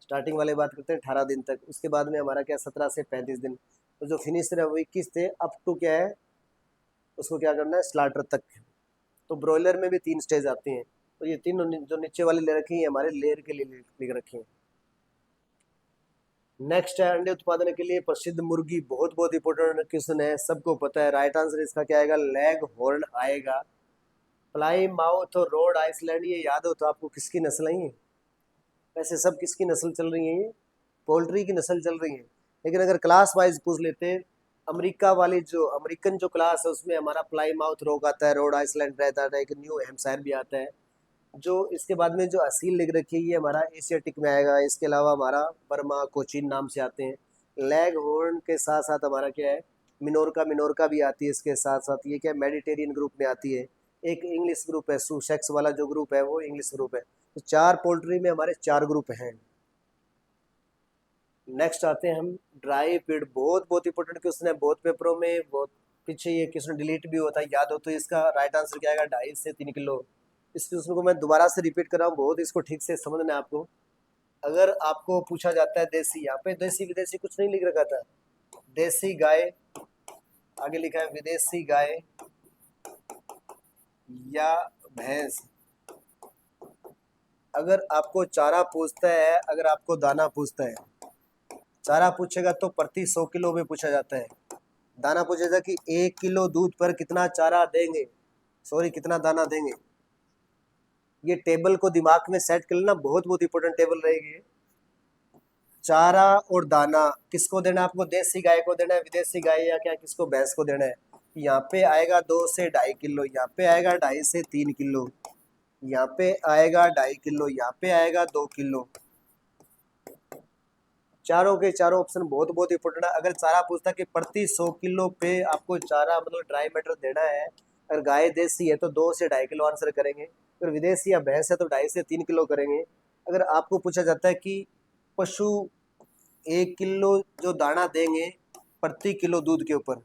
स्टार्टिंग वाले बात करते हैं 18 दिन तक, उसके बाद में हमारा क्या 17 से 35 दिन। तो जो फिनिशर है वो 21 से अप टू क्या है, उसको क्या करना है, स्लाटर तक। तो ब्रॉयलर में भी 3 स्टेज आती हैं, तो ये तीनों जो नीचे वाली ले रखी है हमारे लेयर के लिए लिख रखी है। नेक्स्ट है अंडे उत्पादन के लिए प्रसिद्ध मुर्गी, बहुत इंपॉर्टेंट क्वेश्चन है, सबको पता है। राइट आंसर इसका क्या आएगा, लेग हॉर्न आएगा। प्लाई माउथ और रोड आइसलैंड, ये याद हो तो आपको किसकी नस्ल है ये, वैसे सब किसकी नस्ल चल रही है, ये पोल्ट्री की नस्ल चल रही है। लेकिन अगर क्लास वाइज पूछ लेते हैं, अमेरिका वाली जो अमेरिकन जो क्लास है उसमें हमारा प्लाई माउथ रोग आता है, रोड आइसलैंड रहता है, एक न्यू हेम्पशायर भी आता है। जो इसके बाद में जो असील लिख रखी है ये हमारा एशियाटिक में आएगा। इसके अलावा हमारा बर्मा, कोचीन नाम से आते हैं। लेग हॉर्न के साथ साथ हमारा क्या है, मिनोरका, मिनोरका भी आती है इसके साथ साथ। ये क्या मेडिटेरियन ग्रुप में आती है। एक इंग्लिश ग्रुप है, सुसेक्स वाला जो ग्रुप है वो इंग्लिश ग्रुप है। तो 4 पोल्ट्री में हमारे 4 ग्रुप हैं। नेक्स्ट आते हैं हम ड्राई फीड, बहुत इंपॉर्टेंट क्वेश्चन है, बहुत पेपरों में, बहुत पीछे ये क्वेश्चन डिलीट भी होता है, याद हो तो इसका राइट आंसर क्या आएगा, 2.5 से 3 किलो। इस क्वेश्चन को मैं दोबारा से रिपीट कर रहा हूँ, बहुत इसको ठीक से समझना है आपको। अगर आपको पूछा जाता है देसी, यहाँ पे देसी विदेशी कुछ नहीं लिख रखा था, देसी गाय, आगे लिखा है विदेशी गाय या भैंस। अगर आपको चारा पूछता है, अगर आपको दाना पूछता है, चारा पूछेगा तो प्रति 100 किलो में पूछा जाता है। दाना पूछेगा कि 1 किलो दूध पर कितना चारा देंगे, सॉरी कितना दाना देंगे। ये टेबल को दिमाग में सेट कर लेना, बहुत इंपॉर्टेंट टेबल रहेगी। चारा और दाना किसको देना है आपको, देसी गाय को देना है, विदेशी गाय या क्या किसको, भैंस को देना है। यहाँ पे आएगा 2 से 2.5 किलो, यहाँ पे आएगा 2.5 से 3 किलो, यहाँ पे आएगा 2.5 किलो, यहाँ पे आएगा 2 किलो। चारों के चारों ऑप्शन बहुत बहुत इंपॉर्टेंट है। अगर चारा पूछता कि प्रति 100 किलो पे आपको चारा मतलब ड्राई मैटर देना है, अगर गाय देसी है तो 2 से 2.5 किलो आंसर करेंगे, अगर विदेशी या भैंस है तो 2.5 से 3 किलो करेंगे। अगर आपको पूछा जाता है कि पशु 1 किलो जो दाना देंगे प्रति किलो दूध के ऊपर,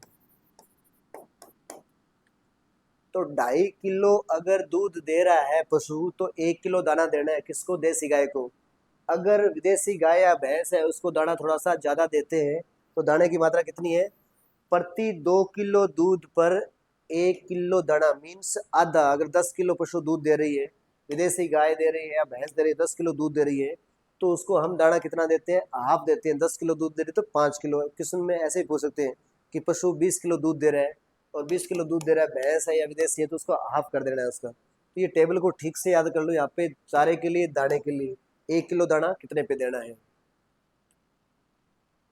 तो 2.5 किलो अगर दूध दे रहा है पशु तो 1 किलो दाना देना है किसको, देसी गाय को। अगर विदेशी गाय या भैंस है उसको दाना थोड़ा सा ज्यादा देते हैं, तो दाने की मात्रा कितनी है, प्रति 2 किलो दूध पर 1 किलो दाना, मीन्स आधा। अगर 10 किलो पशु दूध दे रही है, विदेशी गाय दे रही है या भैंस दे रही है, 10 किलो दूध दे रही है, तो उसको हम दाना कितना देते हैं, हाफ देते हैं। 10 किलो दूध दे रही है तो 5 किलो। क्वेश्चन में ऐसे ही पूछ सकते हैं कि पशु 20 किलो दूध दे रहा है और 20 किलो दूध दे रहा है, भैंस है या विदेशी है, तो उसको हाफ कर देना है उसका। तो ये टेबल को ठीक से याद कर लो। यहाँ पे चारे के लिए, दाने के लिए 1 किलो दाना कितने पे देना है।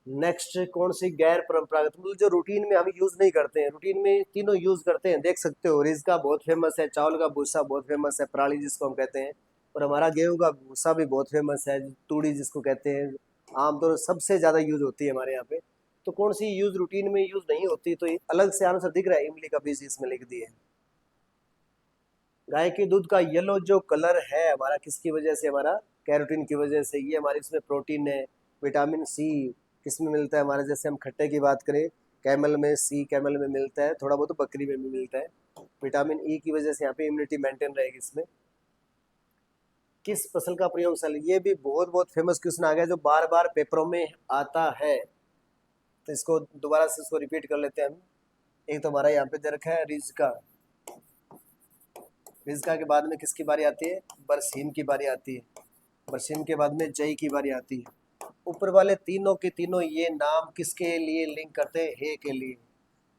नेक्स्ट, कौन सी गैर परंपरागत, मतलब जो रूटीन में हम यूज नहीं करते हैं, रूटीन में तीनों यूज करते हैं, देख सकते हो। रिज का बहुत फेमस है, चावल का भूसा बहुत फेमस है, पराली जिसको हम कहते हैं, और हमारा गेहूं का भूसा भी बहुत फेमस है, तूड़ी जिसको कहते हैं। आमतौर पर सबसे ज्यादा यूज होती है हमारे यहाँ पे। तो कौन सी यूज रूटीन में यूज नहीं होती, तो ये अलग से आंसर दिख रहा है, इमली का बीज इसमें लिख दिए। गाय के दूध का येलो जो कलर है हमारा किसकी वजह से, हमारा कैरोटीन की वजह से। ये हमारी इसमें प्रोटीन है। विटामिन सी किसमें मिलता है हमारे, जैसे हम खट्टे की बात करें, कैमल में, सी कैमल में मिलता है, थोड़ा बहुत तो बकरी में भी मिलता है। विटामिन ई की वजह से यहाँ पे इम्यूनिटी मेंटेन रहेगी इसमें। किस फसल का प्रयोगशाला, ये भी बहुत बहुत फेमस क्वेश्चन आ गया जो बार बार पेपरों में आता है, तो इसको दोबारा से इसको रिपीट कर लेते हैं हम। एक तो हमारा यहाँ पे दे रखा है रिजका, रिजका के बाद में किसकी बारी आती है, बरसीम की बारी आती है, बरसीम के बाद में जई की बारी आती है। ऊपर वाले तीनों के तीनों ये नाम किसके लिए लिंक करते हैं, हे के लिए।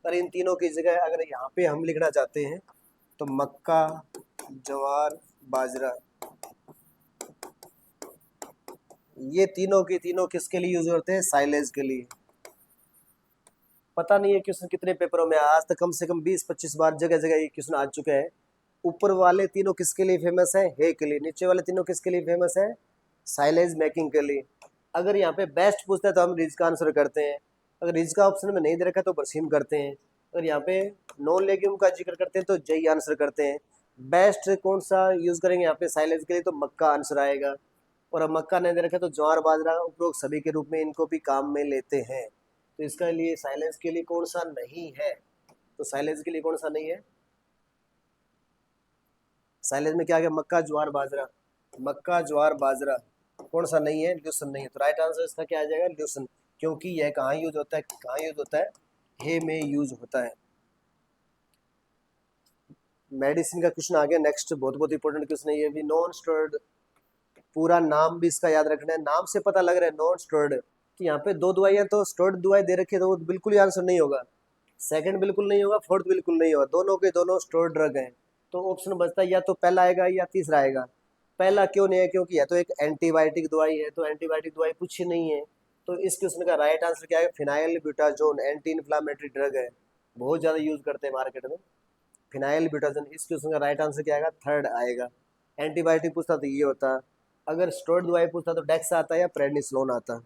पर इन तीनों की जगह अगर यहाँ पे हम लिखना चाहते हैं तो मक्का, ज्वार, बाजरा, ये तीनों के तीनों किसके लिए यूज होते हैं, साइलेज के लिए। पता नहीं है क्वेश्चन कितने पेपरों में आज तक, कम से कम 20-25 बार जगह जगह ये क्वेश्चन आ चुके हैं। ऊपर वाले तीनों किसके लिए फेमस है, हे के लिए। नीचे वाले तीनों किसके लिए फेमस है, साइलेज मेकिंग के लिए। अगर यहाँ पे बेस्ट पूछता है तो हम रिज का आंसर करते हैं, अगर रिज का ऑप्शन में नहीं दे रखा तो बरसीम करते हैं, अगर यहाँ पे नॉन लेग्यूम का जिक्र करते हैं तो जई आंसर करते हैं। बेस्ट कौन सा यूज करेंगे यहाँ पे साइलेज के लिए, तो मक्का आंसर आएगा। और अब मक्का नहीं दे रखा तो ज्वार, बाजरा उपरोक्त सभी के रूप में इनको भी काम में लेते हैं। तो इसका लिए साइलेज के लिए कौन सा नहीं है, तो साइलेज के लिए कौन सा नहीं है, साइलेज में क्या आ गया, मक्का, ज्वार, बाजरा। मक्का, ज्वार, बाजरा कौन सा नहीं है, ल्यूसन नहीं है। तो राइट आंसर इसका क्या आ जाएगा, ल्यूसन, क्योंकि यह कहाँ यूज होता है, कहाँ यूज होता है, हे में यूज होता है। मेडिसिन का क्वेश्चन आ गया नेक्स्ट, बहुत बहुत इंपॉर्टेंट क्वेश्चन है ये भी। नॉन स्टेरॉइड, पूरा नाम भी इसका याद रखना है, नाम से पता लग रहा है नॉन स्टेरॉइड, कि यहाँ पे दो दवाइयाँ तो स्टेरॉइड दवाई दे रखी है, तो वो बिल्कुल ही आंसर नहीं होगा। सेकंड बिल्कुल नहीं होगा, फोर्थ बिल्कुल नहीं होगा, दोनों के दोनों स्टेरॉइड ड्रग हैं। तो ऑप्शन बचता है या तो पहला आएगा या तीसरा आएगा। पहला क्यों नहीं है, क्योंकि यह तो एक एंटीबायोटिक दवाई है, तो एंटीबायोटिक दवाई कुछ ही नहीं है। तो इस क्वेश्चन का राइट आंसर क्या है, phenyl butazone, anti inflammatory drug है, बहुत ज्यादा यूज करते हैं मार्केट में, फिनाइल ब्यूटाजोन। इस क्वेश्चन का राइट आंसर क्या आएगा, थर्ड आएगा। एंटीबायोटिक पूछता तो ये होता, अगर स्टेरॉइड दवाई पूछता तो डेक्स आता या प्रेडनिसोलोन आता।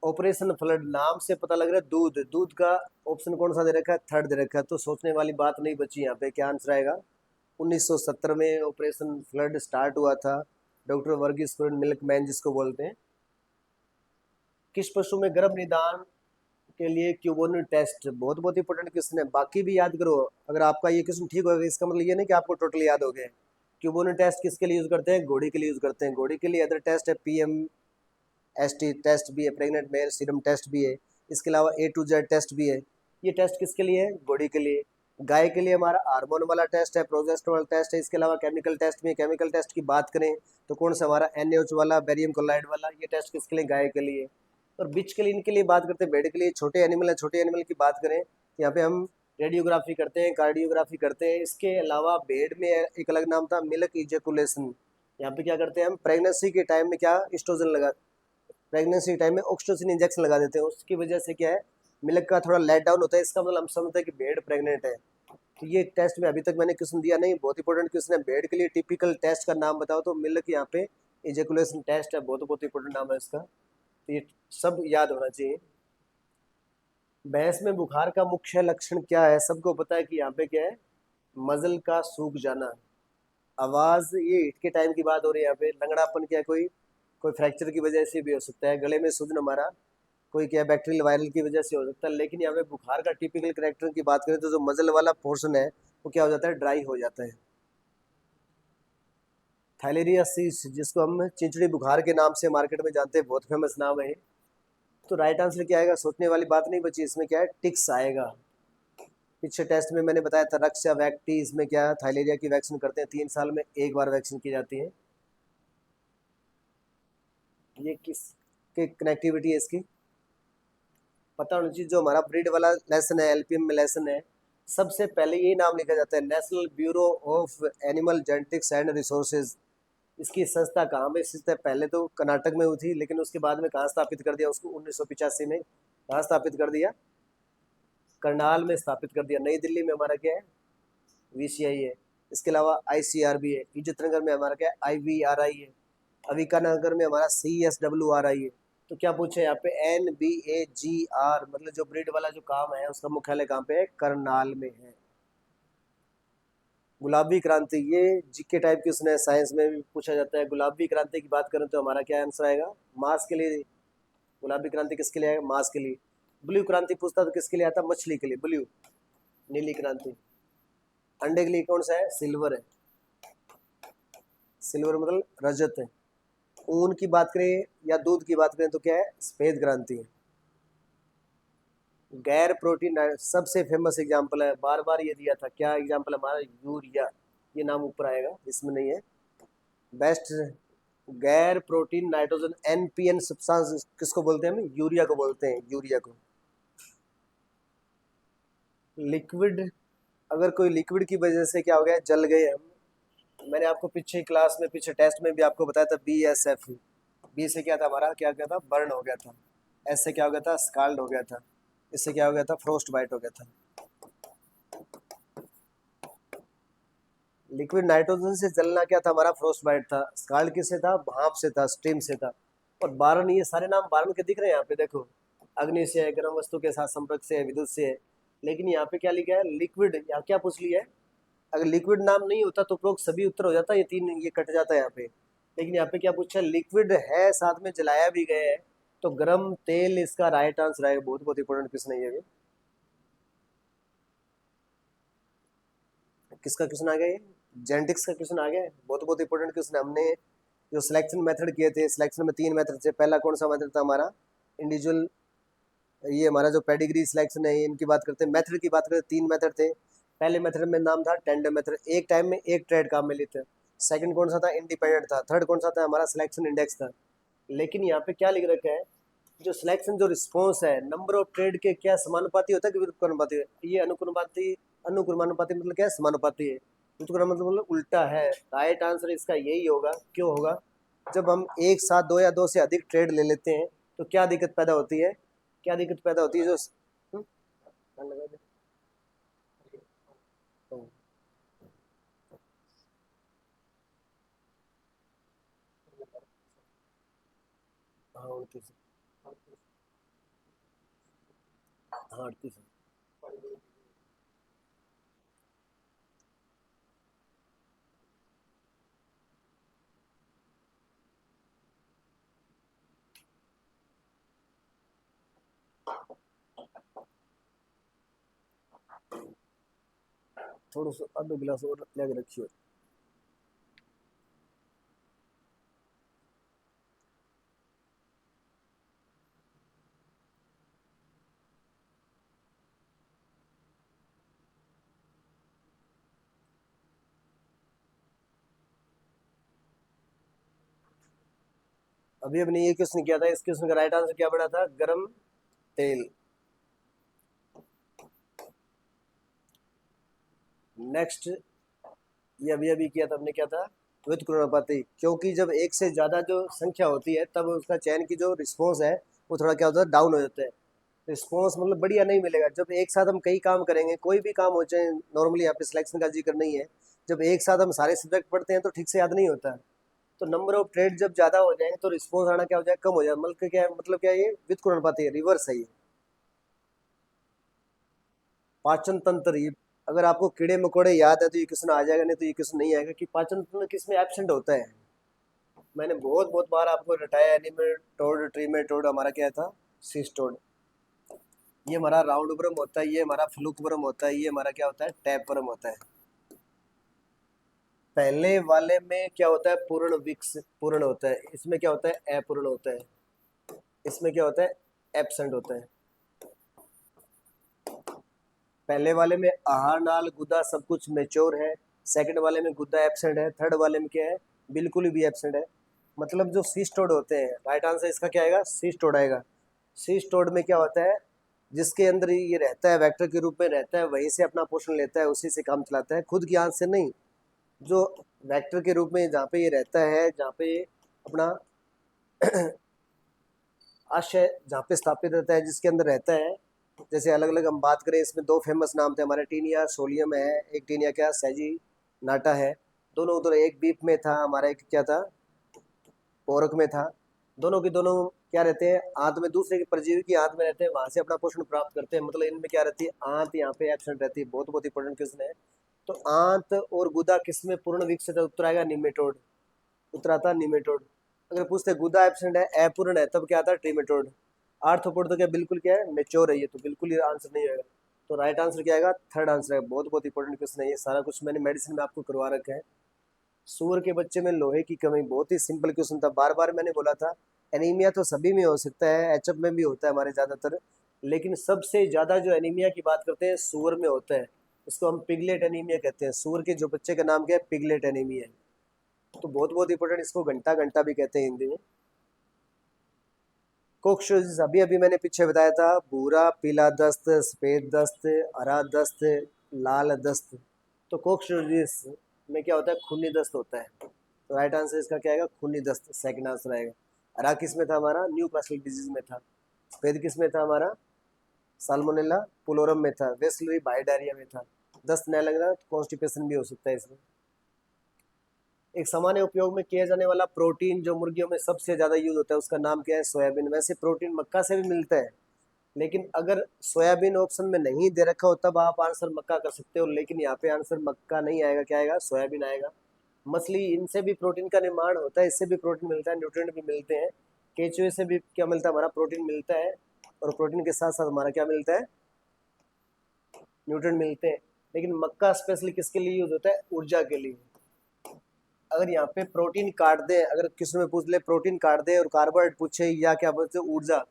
ऑपरेशन फ्लड, नाम से पता लग रहा है दूध, दूध का ऑप्शन कौन सा दे रखा है, थर्ड दे रखा है, तो सोचने वाली बात नहीं बची यहाँ पे, क्या आंसर आएगा। 1970 में ऑपरेशन फ्लड स्टार्ट हुआ था, डॉक्टर वर्गीस कुरियन, मिल्कमैन जिसको बोलते हैं। किस पशु में गर्भ निदान के लिए क्यूबोनिन टेस्ट, बहुत बहुत इंपॉर्टेंट क्वेश्चन है, बाकी भी याद करो। अगर आपका ये क्वेश्चन ठीक होगा इसका मतलब ये नहीं कि आपको टोटल याद हो गया। क्यूबोनिन टेस्ट किसके लिए यूज करते हैं, घोड़ी के लिए यूज करते हैं। घोड़ी के लिए अदर टेस्ट है, PMST टेस्ट भी है, प्रेग्नेंट मेल सीरम टेस्ट भी है, इसके अलावा A to Z टेस्ट भी है। ये टेस्ट किसके लिए है, घोड़ी के लिए। गाय के लिए हमारा हार्मोन वाला टेस्ट है, प्रोजेस्टेरोन टेस्ट है, इसके अलावा केमिकल टेस्ट में, केमिकल टेस्ट की बात करें तो कौन सा हमारा NaOH वाला, बेरियम क्लोराइड वाला, ये टेस्ट किसके लिए, गाय के लिए। और बिच के लिए, इनके लिए बात करते हैं, भेड़ के लिए, छोटे एनिमल है, छोटे एनिमल की बात करें यहाँ पे हम रेडियोग्राफी करते हैं, कार्डियोग्राफी करते हैं। इसके अलावा भेड़ में एक अलग नाम था, मिल्क इजेकुलेशन। यहाँ पे क्या करते हैं हम, प्रेगनेंसी के टाइम में क्या एस्ट्रोजन लगा, प्रेगनेंसी टाइम में ऑक्सीटोसिन इंजेक्शन लगा देते हैं, उसकी वजह से क्या है, मिल्क का थोड़ा लेट डाउन होता है। इसका मतलब हम समझते हैं कि भेड़ प्रेग्नेंट है। तो ये टेस्ट में अभी तक मैंने क्वेश्चन दिया नहीं, बहुत इंपॉर्टेंट क्वेश्चन है। भेड़ के लिए टिपिकल टेस्ट का नाम बताओ, तो मिल्क यहाँ पे इजेकुलेशन टेस्ट है, बहुत बहुत इंपॉर्टेंट नाम है इसका, तो ये सब याद होना चाहिए। भैंस में बुखार का मुख्य लक्षण क्या है? सबको पता है कि यहाँ पे क्या है, मजल का सूख जाना, आवाज, ये हिट के टाइम की बात हो रही है। यहाँ पे लंगड़ापन क्या है, कोई कोई फ्रैक्चर की वजह से भी हो सकता है, गले में सूजन हमारा कोई क्या बैक्टीरियल वायरल की वजह से हो सकता है। लेकिन यहाँ पे बुखार का टिपिकल करेक्टर की बात करें तो जो मजल वाला पोर्शन है वो क्या हो जाता है, ड्राई हो जाता है। थाइलेरियासिस, जिसको हम चिंचड़ी बुखार के नाम से मार्केट में जानते हैं, बहुत फेमस नाम है। तो राइट आंसर क्या आएगा, सोचने वाली बात नहीं बची, इसमें क्या है, टिक्स आएगा। पिछले टेस्ट में मैंने बताया था रक्ष या वैक्टी, इसमें क्या है, थाइलेरिया की वैक्सीन करते हैं, 3 साल में एक बार वैक्सीन की जाती है। ये किस के कनेक्टिविटी है इसकी पता होनी चाहिए। जो हमारा ब्रीड वाला लेसन है, एलपीएम में लेसन है, सबसे पहले यही नाम लिखा जाता है, national bureau of animal genetics and resources. इसकी संस्था कहाँ में स्थित है? पहले तो कर्नाटक में हुई थी, लेकिन उसके बाद में कहाँ स्थापित कर दिया उसको, 1985 में कहाँ स्थापित कर दिया, करनाल में स्थापित कर दिया। नई दिल्ली में हमारा क्या है, वीसीआई है। इसके अलावा आईसीआरबी है। इज्जतनगर में हमारा क्या है, आईवीआरआई है। अविका नगर में हमारा सीएसडब्ल्यूआरआई है। तो क्या पूछे यहाँ पे, NBAGR, मतलब जो ब्रीड वाला जो काम है उसका मुख्यालय कहाँ पे है, करनाल में है। गुलाबी क्रांति, ये जीके टाइप की उसने साइंस में भी पूछा जाता है। गुलाबी क्रांति की बात करें तो हमारा क्या आंसर आएगा, मांस के लिए। गुलाबी क्रांति किसके लिए आएगा, मांस के लिए। ब्लू क्रांति पूछता तो किसके लिए आता, मछली के लिए, ब्लू। नीली क्रांति अंडे के लिए कौन सा है, सिल्वर है। सिल्वर मतलब रजत है। ऊन की बात करें या दूध की बात करें तो क्या है, सफेद क्रांति है। गैर प्रोटीन सबसे फेमस एग्जांपल है, बार बार ये दिया था, क्या एग्जांपल है हमारा, यूरिया। ये नाम ऊपर आएगा, इसमें नहीं है। बेस्ट गैर प्रोटीन नाइट्रोजन एनपीएन सब्सटेंस किसको बोलते हैं, हम यूरिया को बोलते हैं, यूरिया को। लिक्विड, अगर कोई लिक्विड की वजह से क्या हो गया, जल गए हम, मैंने आपको पीछे क्लास में, पीछे टेस्ट में भी आपको बताया था, BSF। बी से क्या था हमारा, क्या क्या था, बर्न हो गया था। एस से क्या हो गया था, स्काल्ड हो गया था। इससे क्या हो गया था, फ्रोस्ट बाइट हो गया था। लिक्विड नाइट्रोजन से जलना क्या था हमारा, फ्रोस्ट बाइट था। स्काल्ड किससे था, भाप से था, स्टीम से था। और बारन, ये सारे नाम बारन के दिख रहे हैं यहाँ पे, देखो, अग्नि से है, गर्म वस्तु के साथ संपर्क से है, विद्युत से है। लेकिन यहाँ पे क्या लिखा है, लिक्विड। यहाँ क्या पूछ लिया है, अगर लिक्विड नाम नहीं होता तो उपरोक्त सभी उत्तर हो जाता, ये तीन ये कट जाता है यहाँ पे। लेकिन यहाँ पे क्या पूछा, लिक्विड है साथ में जलाया भी गया है, तो गर्म तेल इसका राइट आंसर है। बहुत बहुत इंपॉर्टेंट क्वेश्चन है ये भी। किसका क्वेश्चन आ गया, ये जेनेटिक्स का क्वेश्चन आ गया है, बहुत बहुत इंपॉर्टेंट क्वेश्चन। हमने जो सिलेक्शन मेथड किए थे, सिलेक्शन में 3 मेथड थे। पहला कौन सा मेथड था हमारा, इंडिविजुअल, ये हमारा जो पेडिग्री सिलेक्शन है, इनकी बात करते हैं। मेथड की बात करें, 3 मेथड थे। पहले मेथड में नाम था टेंडर मेथड, एक टाइम में एक ट्रेड काम में लेते हैं। सेकंड कौन सा था, इंडिपेंडेंट था। थर्ड कौन सा था हमारा, सिलेक्शन इंडेक्स था। लेकिन यहाँ पे क्या लिख रखा है, जो सिलेक्शन जो रिस्पॉन्स है, नंबर ऑफ ट्रेड के क्या समानुपाती होता है कि विरुद्धानुपाती है, ये अनुक्रमानुपाती, अनुक्रमानुपाती मतलब क्या है, समानुपाती है। विरुद्धानुपाती मतलब उल्टा है। राइट आंसर इसका यही होगा। क्यों होगा, जब हम एक साथ दो या दो से अधिक ट्रेड ले लेते हैं तो क्या दिक्कत पैदा होती है, क्या दिक्कत पैदा होती है, जो लगा दे। हाँ 29, हाँ 38। थोड़ा सा आधा गिलास और लग रखियो। अभी अपने ये क्वेश्चन किया था, इस क्वेश्चन का राइट आंसर क्या बना था, गरम तेल। नेक्स्ट, ये अभी अभी किया था हमने, क्या था, व्युत्क्रमानुपाती। क्योंकि जब एक से ज्यादा जो संख्या होती है तब उसका चयन की जो रिस्पॉन्स है वो थोड़ा क्या होता है, डाउन हो जाता है। रिस्पॉन्स मतलब बढ़िया नहीं मिलेगा। जब एक साथ हम कई काम करेंगे, कोई भी काम हो चाहे, नॉर्मली यहाँ पे सिलेक्शन का जिक्र नहीं है, जब एक साथ हम सारे सब्जेक्ट पढ़ते हैं तो ठीक से याद नहीं होता है। तो नंबर ऑफ ट्रेड जब ज्यादा हो जाएंगे तो रिस्पॉन्स आना क्या हो जाएगा, कम हो जाएगा। मतलब क्या है ये व्युत्क्रमणपाती है, रिवर्स है ये। पाचन तंत्र, ये अगर आपको कीड़े मकोड़े याद है तो ये क्वेश्चन आ जाएगा, नहीं तो ये क्वेश्चन नहीं आएगा कि पाचन तंत्र किस में एब्सेंट होता है। मैंने बहुत बहुत बार आपको रटाया, एनिमेटोड ट्रीमेटोड हमारा क्या था, सिस्टोड। ये हमारा राउंड वर्म होता है, ये हमारा फ्लूक वर्म होता है, ये हमारा क्या होता है, टैप वर्म होता है। पहले वाले में क्या होता है, पूर्ण विक्स पूर्ण होता है, इसमें क्या होता है, अपूर्ण होता है। इसमें क्या होता है, एब्सेंट होता है। पहले वाले में आहार नाल गुदा सब कुछ मेच्योर है, सेकंड वाले में गुदा एब्सेंट है, थर्ड वाले में क्या है, बिल्कुल भी एब्सेंट है। मतलब जो सिस्टोड होते हैं, राइट आंसर इसका क्या आएगा, सिस्टोड आएगा। सिस्टोड में क्या होता है, जिसके अंदर ये रहता है, वेक्टर के रूप में रहता है, वहीं से अपना पोषण लेता है, उसी से काम चलाता है, खुद की आंख से नहीं। जो वेक्टर के रूप में जहाँ पे ये रहता है, जहाँ पे ये अपना आशय जहाँ पे स्थापित रहता है, जिसके अंदर रहता है, जैसे अलग अलग हम बात करें, इसमें दो फेमस नाम थे हमारे, टीनिया सोलियम है, एक टीनिया क्या सैजी नाटा है। दोनों उधर, एक बीप में था हमारा, एक क्या था, पोरक में था। दोनों के दोनों क्या रहते हैं, आंत में, दूसरे के परजीवी की आंत में रहते हैं, वहां से अपना पोषण प्राप्त करते हैं। मतलब इनमें क्या रहती है, आंत यहाँ पे एब्सेंट रहती है। बहुत बहुत इंपॉर्टेंट क्वेश्चन है। तो आंत और गुदा किसमें पूर्ण विकसित है, उत्तर आएगा निमेटोड, उत्तर आता है निमेटोड। अगर पूछते गुदा एब्सेंट है, अपूर्ण है, तब क्या आता है, ट्रीमेटोड। आर्थ्रोपोड तो क्या बिल्कुल क्या है, मेच्योर है, ये तो बिल्कुल ही आंसर नहीं होगा। तो राइट आंसर क्या आएगा, थर्ड आंसर है। बहुत बहुत इंपॉर्टेंट क्वेश्चन है ये, सारा कुछ मैंने मेडिसिन में आपको करवा रखा है। सूअर के बच्चे में लोहे की कमी, बहुत ही सिंपल क्वेश्चन था, बार बार मैंने बोला था। एनीमिया तो सभी में हो सकता है, एचएफ में भी होता है हमारे ज्यादातर, लेकिन सबसे ज्यादा जो एनीमिया की बात करते हैं सूअर में होता है। इसको हम पिगलेट एनीमिया कहते हैं। सूअर के जो बच्चे का नाम क्या है, पिगलेट एनीमिया है। तो बहुत बहुत इंपॉर्टेंट, इसको घंटा घंटा भी कहते हैं हिंदी में। कोक्सोसिस अभी अभी मैंने पीछे बताया था, भूरा पीला दस्त, सफेद दस्त, हरा दस्त, लाल दस्त। तो कोक्सोसिस में क्या होता है, खूनी दस्त होता है। तो राइट आंसर इसका क्या आएगा, खूनी दस्त, सेकंड आंसर आएगा। हरा किस में था हमारा, न्यू कास्ल डिजीज में था। सफेद किस में था हमारा, साल्मोनेला पुलोरम में था। वेस्लरी बायोडायरिया में था। दस्त नहीं लग रहा तो कॉन्स्टिपेशन भी हो सकता है इसमें। एक सामान्य उपयोग में किया जाने वाला प्रोटीन जो मुर्गियों में सबसे ज्यादा यूज होता है, उसका नाम क्या है, सोयाबीन। वैसे प्रोटीन मक्का से भी मिलता है, लेकिन अगर सोयाबीन ऑप्शन में नहीं दे रखा हो तब आप आंसर मक्का कर सकते हो, लेकिन यहाँ पे आंसर मक्का नहीं आएगा, क्या आएगा, सोयाबीन आएगा। मछली, इनसे भी प्रोटीन का निर्माण होता है, इससे भी प्रोटीन मिलता है, न्यूट्रिएंट भी मिलते हैं। केचुए से भी क्या मिलता है, हमारा प्रोटीन मिलता है। और प्रोटीन के साथ साथ हमारा क्या मिलता है, न्यूट्रिएंट मिलते हैं। लेकिन मक्का स्पेशली किसके लिए यूज होता है, ऊर्जा के लिए। अगर यहाँ पे प्रोटीन काट दे, अगर किसी में पूछ ले प्रोटीन काट दे और कार्बोहाइड्रेट पूछे या क्या बोलते हैं ऊर्जा,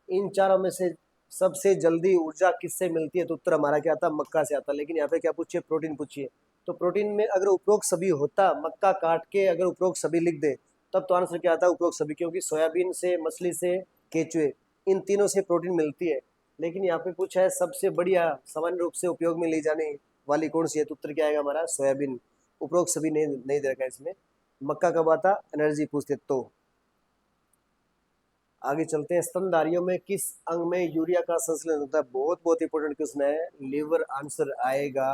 इन चारों में से सबसे जल्दी ऊर्जा किससे मिलती है, तो उत्तर हमारा क्या आता, मक्का से आता। लेकिन यहाँ पे क्या पूछिए, प्रोटीन पूछिए। तो प्रोटीन में अगर उपरोक्त सभी होता, मक्का काट के अगर उपरोक्त सभी लिख दे, तब तो आंसर क्या आता, उपरोक्त सभी। क्योंकि सोयाबीन से, मछली से, केचुए, इन तीनों से प्रोटीन मिलती है। लेकिन यहाँ पे पूछा है सबसे बढ़िया सामान्य रूप से उपयोग में ली जाने वाली कौन सी है, तो उत्तर क्या आएगा हमारा, सोयाबीन। उपरोक्त सभी नहीं दे रखा है इसमें। मक्का कब आता, एनर्जी पूछते तो। आगे चलते हैं, स्तनधारियों में किस अंग में यूरिया का संश्लेषण होता है। बहुत बहुत इंपॉर्टेंट क्वेश्चन है, लीवर आंसर आएगा।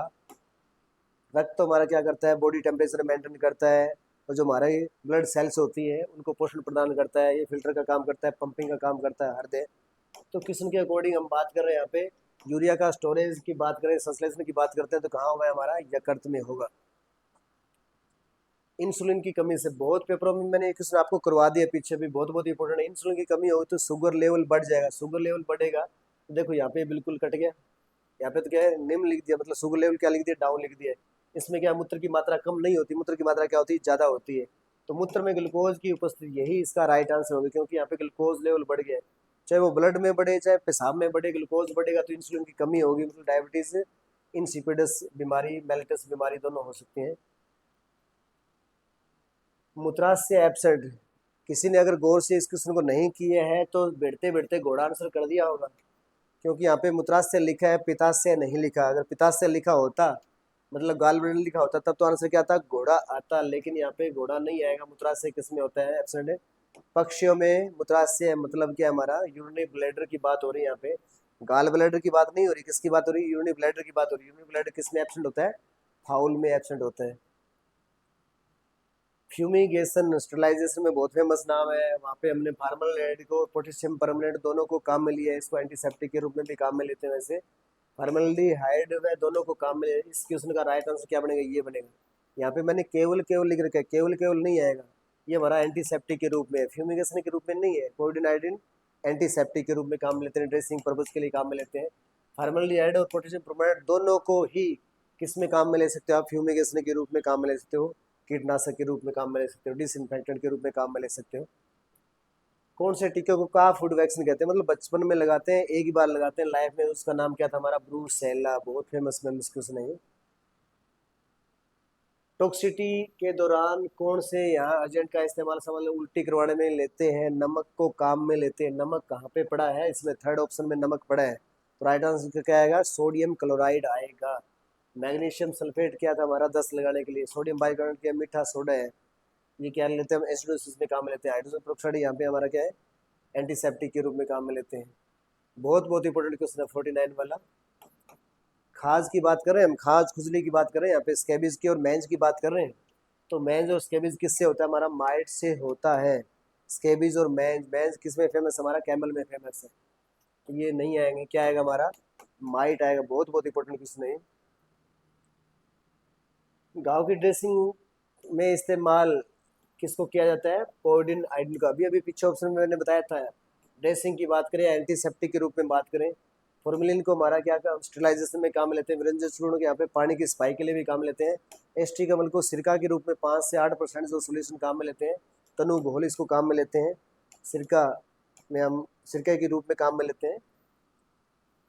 रक्त तो हमारा क्या करता है, बॉडी टेम्परेचर मेंटेन करता है, और जो हमारे ब्लड सेल्स होती है उनको पोषण प्रदान करता है। ये फिल्टर का काम करता है, पंपिंग का काम करता है हृदय। तो किस्म के अकॉर्डिंग हम बात कर रहे हैं यहाँ पे, यूरिया का स्टोरेज की बात करें, संश्लेषण की बात करते हैं, तो कहाँ होगा हमारा, यकृत में होगा। इंसुलिन की कमी से, बहुत पेपरों में मैंने एक क्वेश्चन आपको करवा दिया पीछे भी, बहुत बहुत इंपॉर्टेंट है। इंसुलिन की कमी होगी तो शुगर लेवल बढ़ जाएगा, शुगर लेवल बढ़ेगा तो देखो यहाँ पे बिल्कुल कट गया। यहाँ पे तो क्या है, निम्न लिख दिया, मतलब शुगर लेवल क्या लिख दिया, डाउन लिख दिया। इसमें क्या, मूत्र की मात्रा कम नहीं होती, मूत्र की मात्रा क्या होती है, ज्यादा होती है। तो मूत्र में ग्लूकोज की उपस्थिति, यही इसका राइट आंसर होगा, क्योंकि यहाँ पे ग्लूकोज लेवल बढ़ गया है। चाहे वो ब्लड में बढ़े, चाहे पेशाब में बढ़े, ग्लूकोज बढ़ेगा तो इंसुलिन की कमी होगी, मतलब डायबिटीज, इंसिपिडस बीमारी, मेलिटस बीमारी दोनों हो सकती हैं। मूत्राशय एब्सेंट, किसी ने अगर गौर से इस क्वेश्चन को नहीं किए हैं तो बैठते बैठते घोड़ा आंसर कर दिया होगा, क्योंकि यहाँ पे मूत्राशय लिखा है, पित्ताशय नहीं लिखा। अगर पित्ताशय लिखा होता, मतलब गाल ब्लैडर लिखा होता, तब तो आंसर क्या आता, घोड़ा आता। लेकिन यहाँ पे घोड़ा नहीं आएगा, मूत्राशय किसमें होता है, एब्सेंट है। पक्षियों में मूत्राशय मतलब क्या, हमारा यूरिनरी ब्लैडर की बात हो रही है यहाँ पे, गाल ब्लैडर की बात नहीं हो रही। किसकी बात हो रही है, यूरिनरी ब्लैडर की बात हो रही है। यूरिनरी ब्लैडर किसमें एब्सेंट होता है, फाउल में एब्सेंट होता है। फ्यूमिगेशन स्टरलाइजेशन में बहुत फेमस नाम है। वहाँ पे हमने फार्मलडेहाइड को पोटेशियम परमानेंट दोनों को काम में लिया है। इसको एंटीसेप्टिक के रूप में भी काम में लेते हैं। वैसे फार्मल्डिहाइड व दोनों को काम में इस क्वेश्चन का राइट आंसर क्या बनेगा, ये बनेगा। यहाँ पे मैंने केवल केवल लिख रखा है, केवल केवल नहीं आएगा, ये हमारा एंटीसेप्टिक के रूप में है, फ्यूमिगेशन के रूप में नहीं है। कोविड-19 एंटीसेप्टिक के रूप में काम में लेते हैं, ड्रेसिंग पर्पज के लिए काम में लेते हैं। फार्मल्डिहाइड और पोटेशियम परमानेंट दोनों को ही किस में काम में ले सकते हो आप, फ्यूमिगेशन के रूप में काम में ले सकते हो, कीटनाशक के रूप में काम में ले सकते हो, डिसइंफेक्टेंट के रूप में काम में ले सकते हो। कौन से टीके को का फूड वैक्सीन कहते हैं, मतलब बचपन में लगाते हैं, एक ही बार लगाते हैं लाइफ में, उसका नाम क्या था हमारा, ब्रूसेला। बहुत फेमस मेमस क्वेश्चन है ये। टॉक्सिटी के दौरान कौन से यहाँ एजेंट का इस्तेमाल समझ लो उल्टी करवाने में लेते हैं, नमक को काम में लेते हैं। नमक कहाँ पे पड़ा है, इसमें थर्ड ऑप्शन में नमक पड़ा है, तो राइट आंसर क्या आएगा, सोडियम क्लोराइड आएगा। मैग्नीशियम सल्फेट क्या था हमारा, दस्त लगाने के लिए। सोडियम बाइकार्बोनेट क्या मीठा सोडा है, ये क्या लेते हैं हम, एसिडोसिस में काम में लेते हैं। हाइड्रोजन पेरोक्साइड यहाँ पे हमारा क्या है, एंटीसेप्टिक के रूप में काम में लेते हैं। बहुत बहुत इंपॉर्टेंट क्वेश्चन है 49 वाला। खाज की बात करें हम, खाज खुजली की बात करें, यहाँ पे स्कैबिज की और मैंज की बात कर रहे हैं, तो मैंज और स्कैबिज किससे होता है, हमारा माइट से होता है। स्कैबिज और मैंज, मैंज किस में फेमस, हमारा कैमल में फेमस है, तो ये नहीं आएंगे, क्या आएगा हमारा, माइट आएगा। बहुत बहुत इंपॉर्टेंट क्वेश्चन है। गाँव की ड्रेसिंग में इस्तेमाल किसको किया जाता है, पोविडीन आयोडीन का। अभी अभी पीछे ऑप्शन में मैंने बताया था। ड्रेसिंग की बात करें, एंटीसेप्टिक के रूप में बात करें, फॉर्मेलिन को हमारा क्या स्टरलाइजेशन में काम लेते हैं। विरंजन चूर्ण के यहाँ पे पानी की सफाई के लिए भी काम लेते हैं। एस्ट्रिक अम्ल को सिरका के रूप में 5 से 8% जो सोल्यूशन काम में लेते हैं। तनु घोल इसको काम में लेते हैं, सिरका में हम सिरका के रूप में काम में लेते हैं।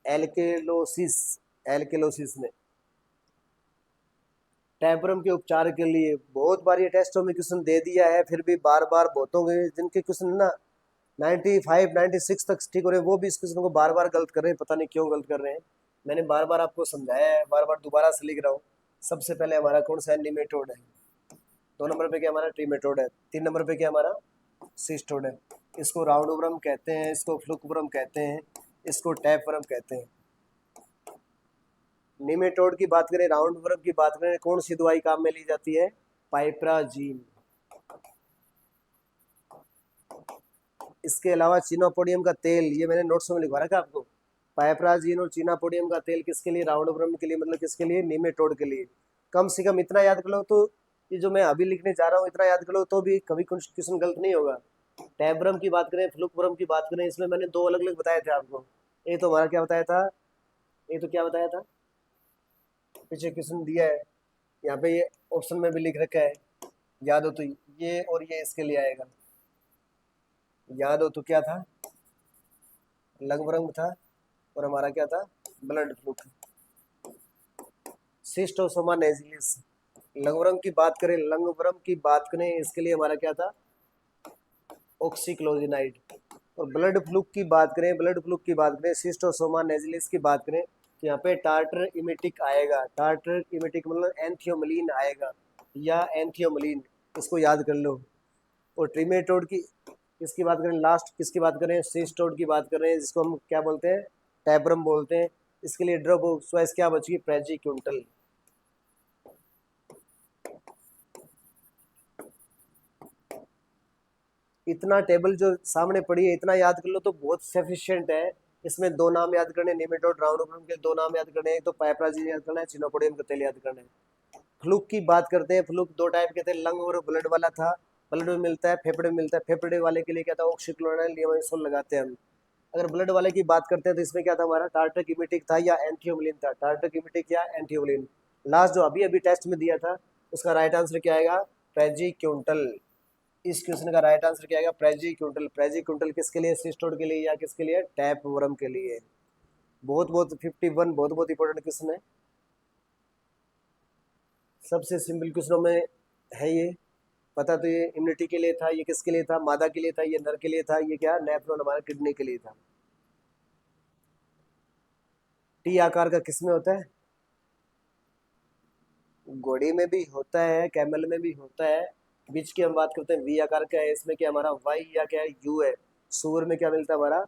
एल्केलोसिस, एल्केलोसिस में टैपरम के उपचार के लिए बहुत बार ये टेस्टों में क्वेश्चन दे दिया है, फिर भी बार बार बहुतों के जिनके क्वेश्चन ना 95 96 तक ठीक हो रहे हैं, वो भी इस क्वेश्चन को बार बार गलत कर रहे हैं, पता नहीं क्यों गलत कर रहे हैं। मैंने बार बार आपको समझाया है, बार बार दोबारा से लिख रहा हूँ। सबसे पहले हमारा कौन सा है, निमेटोड है। 2 नंबर पे क्या हमारा, ट्रीमेटोड है। 3 नंबर पे क्या हमारा, सिस्टोड है। इसको राउंडवरम कहते हैं, इसको फ्लूकवरम कहते हैं, इसको टैपवरम कहते हैं। निमेटोड की बात करें, राउंड वर्म की बात करें, कौन सी दवाई काम में ली जाती है, पाइप्राजीन। इसके अलावा चीनापोडियम का तेल, ये मैंने नोट्स में लिखवा रखा आपको। पाइप्राजीन और चीनापोडियम का तेल किसके लिए, राउंड वर्म के लिए, मतलब किसके लिए, निमेटोड के लिए। कम से कम इतना याद कर लो, तो ये जो मैं अभी लिखने जा रहा हूँ इतना याद कर लो, तो भी कभी क्वेश्चन गलत नहीं होगा। टैबरम की बात करें, फ्लूकवरम की बात करें, इसमें मैंने 2 अलग अलग बताए थे आपको। ये तो हमारा क्या बताया था, ये तो क्या बताया था, पीछे क्वेश्चन दिया है, यहाँ पे ये ऑप्शन में भी लिख रखा है, याद हो तो ये और ये इसके लिए आएगा। याद हो तो क्या था, लंग था, और हमारा क्या था, ब्लड फ्लू था। सिस्टोसोमा नेजिलिस, लंगवरम की बात करें, लंगवरम की बात करें, इसके लिए हमारा क्या था, ऑक्सीक्लोजिनाइड। और ब्लड फ्लूक की बात करें, ब्लड फ्लूक की बात करें, सिस्टोसोमा नेजिलिस की बात करें, तो यहाँ पे टार्टर इमेटिक आएगा। टार्टर इमेटिक मतलब एंथियोमलिन आएगा, या एंथियोमलिन, इसको याद कर लो। और ट्रीमेटोड की किसकी बात करें, लास्ट किसकी बात करें, सिस्टोड की बात कर रहे हैं, जिसको हम क्या बोलते हैं, टैब्रम बोलते हैं। इसके लिए ड्रग चॉइस क्या बची, प्रेजिक्विंटल। इतना टेबल जो सामने पड़ी है, इतना याद कर लो तो बहुत सफिशिएंट है। इसमें 2 नाम याद करने, निमेटोड राउंडवरम के 2 नाम याद करने, एक तो पाइप्राजीन याद करना है, चिनोपोडियम का तेल याद करना है। फ्लूक की बात करते हैं, फ्लूक 2 टाइप के थे, लंग और ब्लड वाला था। ब्लड में मिलता है, फेफड़े में मिलता है। फेफड़े वाले के लिए क्या था, ऑक्सीक्लोराइड लियोनिसोल लगाते हैं हम। अगर ब्लड वाले की बात करते हैं तो इसमें क्या था हमारा, टार्टरकिमेटिक था या एंथियोमलिन था, टार्टरकिमेटिक या एंथियोमलिन। लास्ट जो अभी अभी टेस्ट में दिया था, उसका राइट आंसर क्या आएगा, प्रेजिक्विंटल। इस क्वेश्चन का राइट आंसर क्या आएगा, प्रेजिक्विंटल। प्रेजिक्विंटल किसके लिए, सिस्टोड के लिए या किसके लिए, टैपवरम के लिए। बहुत बहुत 51 बहुत बहुत इंपॉर्टेंट क्वेश्चन है, सबसे सिंपल क्वेश्चनों में है ये। पता तो ये इम्यूनिटी के लिए था, ये किसके लिए था, मादा के लिए था, ये नर के लिए था, ये क्या, नेफ्रॉन हमारा किडनी के लिए था। टी आकार का किस में होता है, घोड़ी में भी होता है, कैमल में भी होता है। बीच की हम बात करते हैं, वी आकार का है, इसमें क्या हमारा वाई या क्या है, यू है। सूअर में क्या मिलता है हमारा,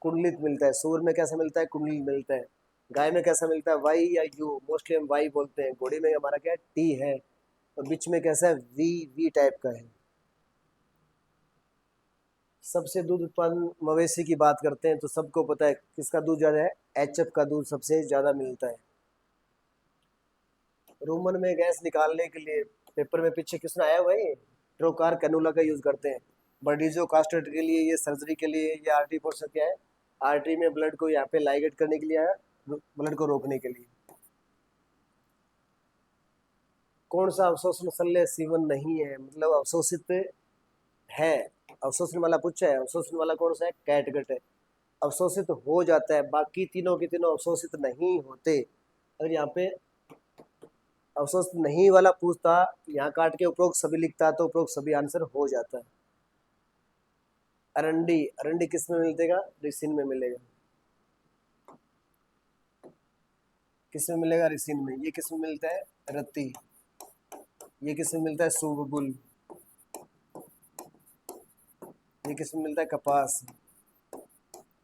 कुंडलित मिलता है। सूअर में कैसा मिलता है, कुंडलित मिलता है। गाय में कैसा मिलता है, वाई या यू, मोस्टली हम वाई बोलते हैं। घोड़ी में हमारा क्या है, टी है। और बीच में कैसा है, वी वी टाइप का है। सबसे दूध उत्पादन मवेशी की बात करते हैं तो सबको पता है किसका दूध ज़्यादा है, एचएफ का दूध सबसे ज़्यादा मिलता है। रोमन में गैस निकालने के लिए पेपर में पीछे किसने आया भाई, ट्रोकार कैनुला का यूज़ करते हैं। बर्डीजो कास्टेट के लिए, ये सर्जरी के लिए, ये आर्टरी पोर्शन क्या है, आर्टरी में ब्लड को यहाँ पे लाइगेट करने के लिए आया, ब्लड को रोकने के लिए। कौन सा अवशोषण शल्य सीवन नहीं है, मतलब अवशोषित है, अवशोषण वाला पूछा है, अवशोषण वाला कौन सा है, कैटगट है। अवशोषित हो जाता है, बाकी तीनों के तीनों अवशोषित नहीं होते। अगर यहाँ पे अवशोषित नहीं वाला पूछता, यहाँ काट के उपरोक्त सभी लिखता तो उपरोक्त सभी आंसर हो जाता है। अरंडी, अरंडी किस में मिलेगा, रिसिन में मिलेगा। किस में मिलेगा, रिसिन में। ये किस में मिलता है, रत्ती। ये किस में मिलता है, सूबबुल। ये किस में मिलता है, कपास।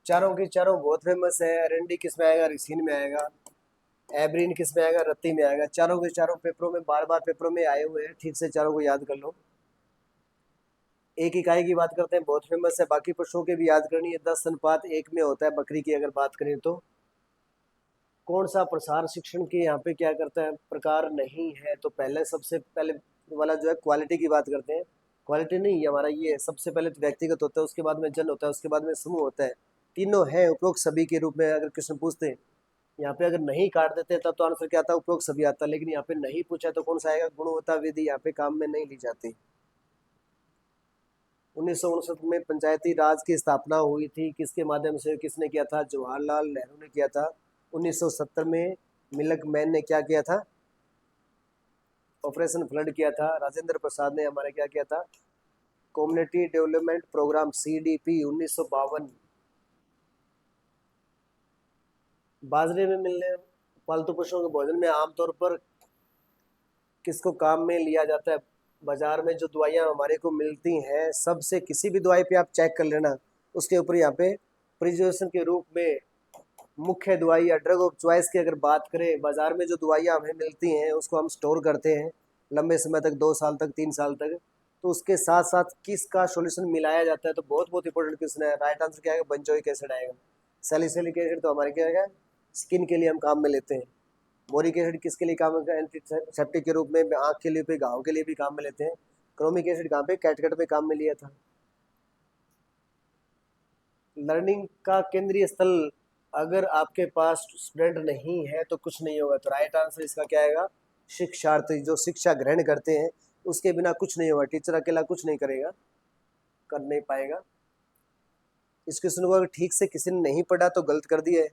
चारों की चारों बहुत फेमस है। अरंडी किस में आएगा, रिसिन में आएगा। एब्रीन किस में आएगा, रत्ती में आएगा। चारों के चारों पेपरों में, बार बार पेपरों में आए हुए हैं, ठीक से चारों को याद कर लो। एक इकाई की बात करते हैं, बहुत फेमस है, बाकी पशुओं के भी याद करनी है। 10:1 में होता है बकरी की अगर बात करें तो। कौन सा प्रसार शिक्षण के यहाँ पे क्या करता है, प्रकार नहीं है, तो पहले सबसे पहले वाला जो है क्वालिटी की बात करते हैं। क्वालिटी नहीं, ये हमारा ये सबसे पहले तो व्यक्तिगत होता है, उसके बाद में जन होता है, उसके बाद में समूह होता है। तीनों है उपरोक्त सभी के रूप में। अगर क्वेश्चन पूछते हैं यहाँ पे, अगर नहीं काट देते तब तो आंसर क्या आता है, उपरोक्त सभी आता है। लेकिन यहाँ पे नहीं पूछा तो कौन सा आएगा, गुणवत्ता विधि यहाँ पे काम में नहीं ली जाती। 1959 में पंचायती राज की स्थापना हुई थी, किसके माध्यम से, किसने किया था, जवाहरलाल नेहरू ने किया था। 1970 में मिल्क मैन ने क्या किया था, ऑपरेशन फ्लड किया था। राजेंद्र प्रसाद ने हमारे क्या किया था, कम्युनिटी डेवलपमेंट प्रोग्राम, सीडीपी, 1952। बाजरे में मिलने पालतू पशुओं के भोजन में आमतौर पर किसको काम में लिया जाता है। बाजार में जो दवाइयाँ हमारे को मिलती हैं, सबसे किसी भी दवाई पे आप चेक कर लेना, उसके ऊपर यहाँ पे प्रिजर्वेशन के रूप में मुख्य दवाई या ड्रग ऑफ चॉइस की अगर बात करें, बाजार में जो दवाइयाँ हमें मिलती हैं उसको हम स्टोर करते हैं लंबे समय तक, 2 साल तक, 3 साल तक, तो उसके साथ साथ किसका सॉल्यूशन मिलाया जाता है, तो बहुत बहुत इंपॉर्टेंट क्वेश्चन है। राइट आंसर क्या आएगा, बेंजोइक एसिड आएगा। सैलिसिलिक एसिड तो हमारे क्या आएगा, स्किन के लिए हम काम में लेते हैं। बोरिक एसिड किसके लिए काम है, एंटीसेप्टिक के रूप में, आँख के लिए भी, घाव के लिए भी काम में लेते हैं। क्रोमिक एसिड कहाँ पे, कैटगट में काम में लिया था। लर्निंग का केंद्रीय स्थल, अगर आपके पास स्टूडेंट नहीं है तो कुछ नहीं होगा, तो राइट आंसर इसका क्या आएगा, शिक्षार्थी, जो शिक्षा ग्रहण करते हैं, उसके बिना कुछ नहीं होगा। टीचर अकेला कुछ नहीं करेगा, कर नहीं पाएगा। इस क्वेश्चन को अगर ठीक से किसी ने नहीं पढ़ा तो गलत कर दिया है।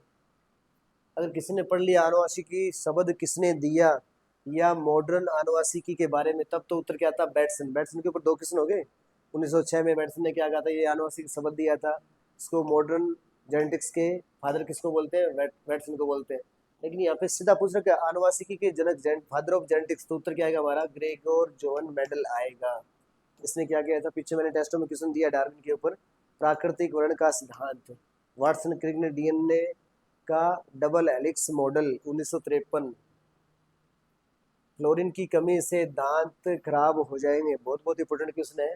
अगर किसी ने पढ़ लिया आनुवांशिकी शब्द किसने दिया या मॉडर्न आनुवांशिकी के बारे में, तब तो उत्तर क्या था, बैटसन। बैटसन के ऊपर 2 क्वेश्चन हो गए। 1906 में बैटसन ने क्या कहा था, ये आनुवांशिकी शब्द दिया था। इसको मॉडर्न जेनेटिक्स के फादर किसको बोलते हैं, बैटसन को बोलते हैं। लेकिन यहाँ पे सीधा पूछ रहा है आनुवांशिकी के जनक, फादर ऑफ जेनेटिक्स, तो उत्तर क्या आएगा हमारा, ग्रेगोर जोहन मेंडल आएगा। इसने क्या किया था, पीछे मैंने टेस्टों में क्वेश्चन दिया डार्विन के ऊपर, प्राकृतिक वर्ण का सिद्धांत। वाटसन क्रिक ने डीएनए का डबल हेलिक्स मॉडल, 1953। फ्लोरीन की कमी से दांत खराब हो जाएंगे, बहुत बहुत इंपॉर्टेंट क्वेश्चन है।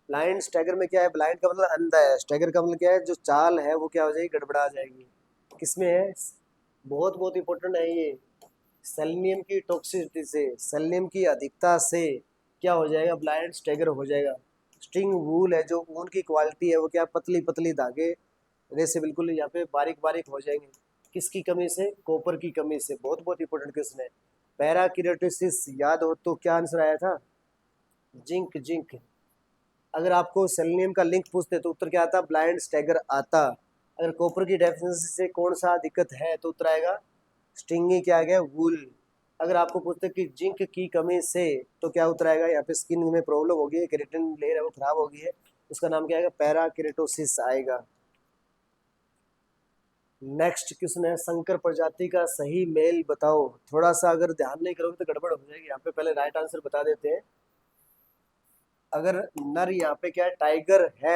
ब्लाइंड स्टैगर में क्या है, ब्लाइंड का मतलब अंधा है, स्टैगर का मतलब क्या है, जो चाल है वो क्या हो जाएगी, गड़बड़ा जाएगी। किसमें है, बहुत बहुत इंपॉर्टेंट है ये, सेलेनियम की टॉक्सिसिटी से, सेलेनियम की अधिकता से क्या हो जाएगा, ब्लाइंड स्टैगर हो जाएगा। स्ट्रिंग वूल है, जो ऊन की क्वालिटी है वो क्या, पतली पतली धागे जैसे बिल्कुल यहाँ पे बारीक बारीक हो जाएंगे। किसकी कमी से, कॉपर की कमी से। बहुत बहुत इंपॉर्टेंट क्वेश्चन है। पैराकिरेटोसिस याद हो तो क्या आंसर आया था, जिंक, जिंक। अगर आपको सेलेनियम का लिंक पूछते तो उत्तर क्या आता, ब्लाइंड स्टैगर आता। अगर कॉपर की डेफिशिएंसी से कौन सा दिक्कत है तो उत्तर आएगा स्ट्रिंगी, क्या आ गया, वूल। अगर आपको पूछते कि जिंक की कमी से तो क्या उत्तर आएगा, यहाँ पे स्किन में प्रॉब्लम होगी है, केराटिन लेयर है वो खराब होगी है, उसका नाम क्या आएगा, पैराकिरेटोसिस आएगा। नेक्स्ट क्वेश्चन है, संकर प्रजाति का सही मेल बताओ। थोड़ा सा अगर ध्यान नहीं करोगे तो गड़बड़ हो जाएगी। यहाँ पे पहले राइट आंसर बता देते हैं। अगर नर यहाँ पे क्या है, टाइगर है,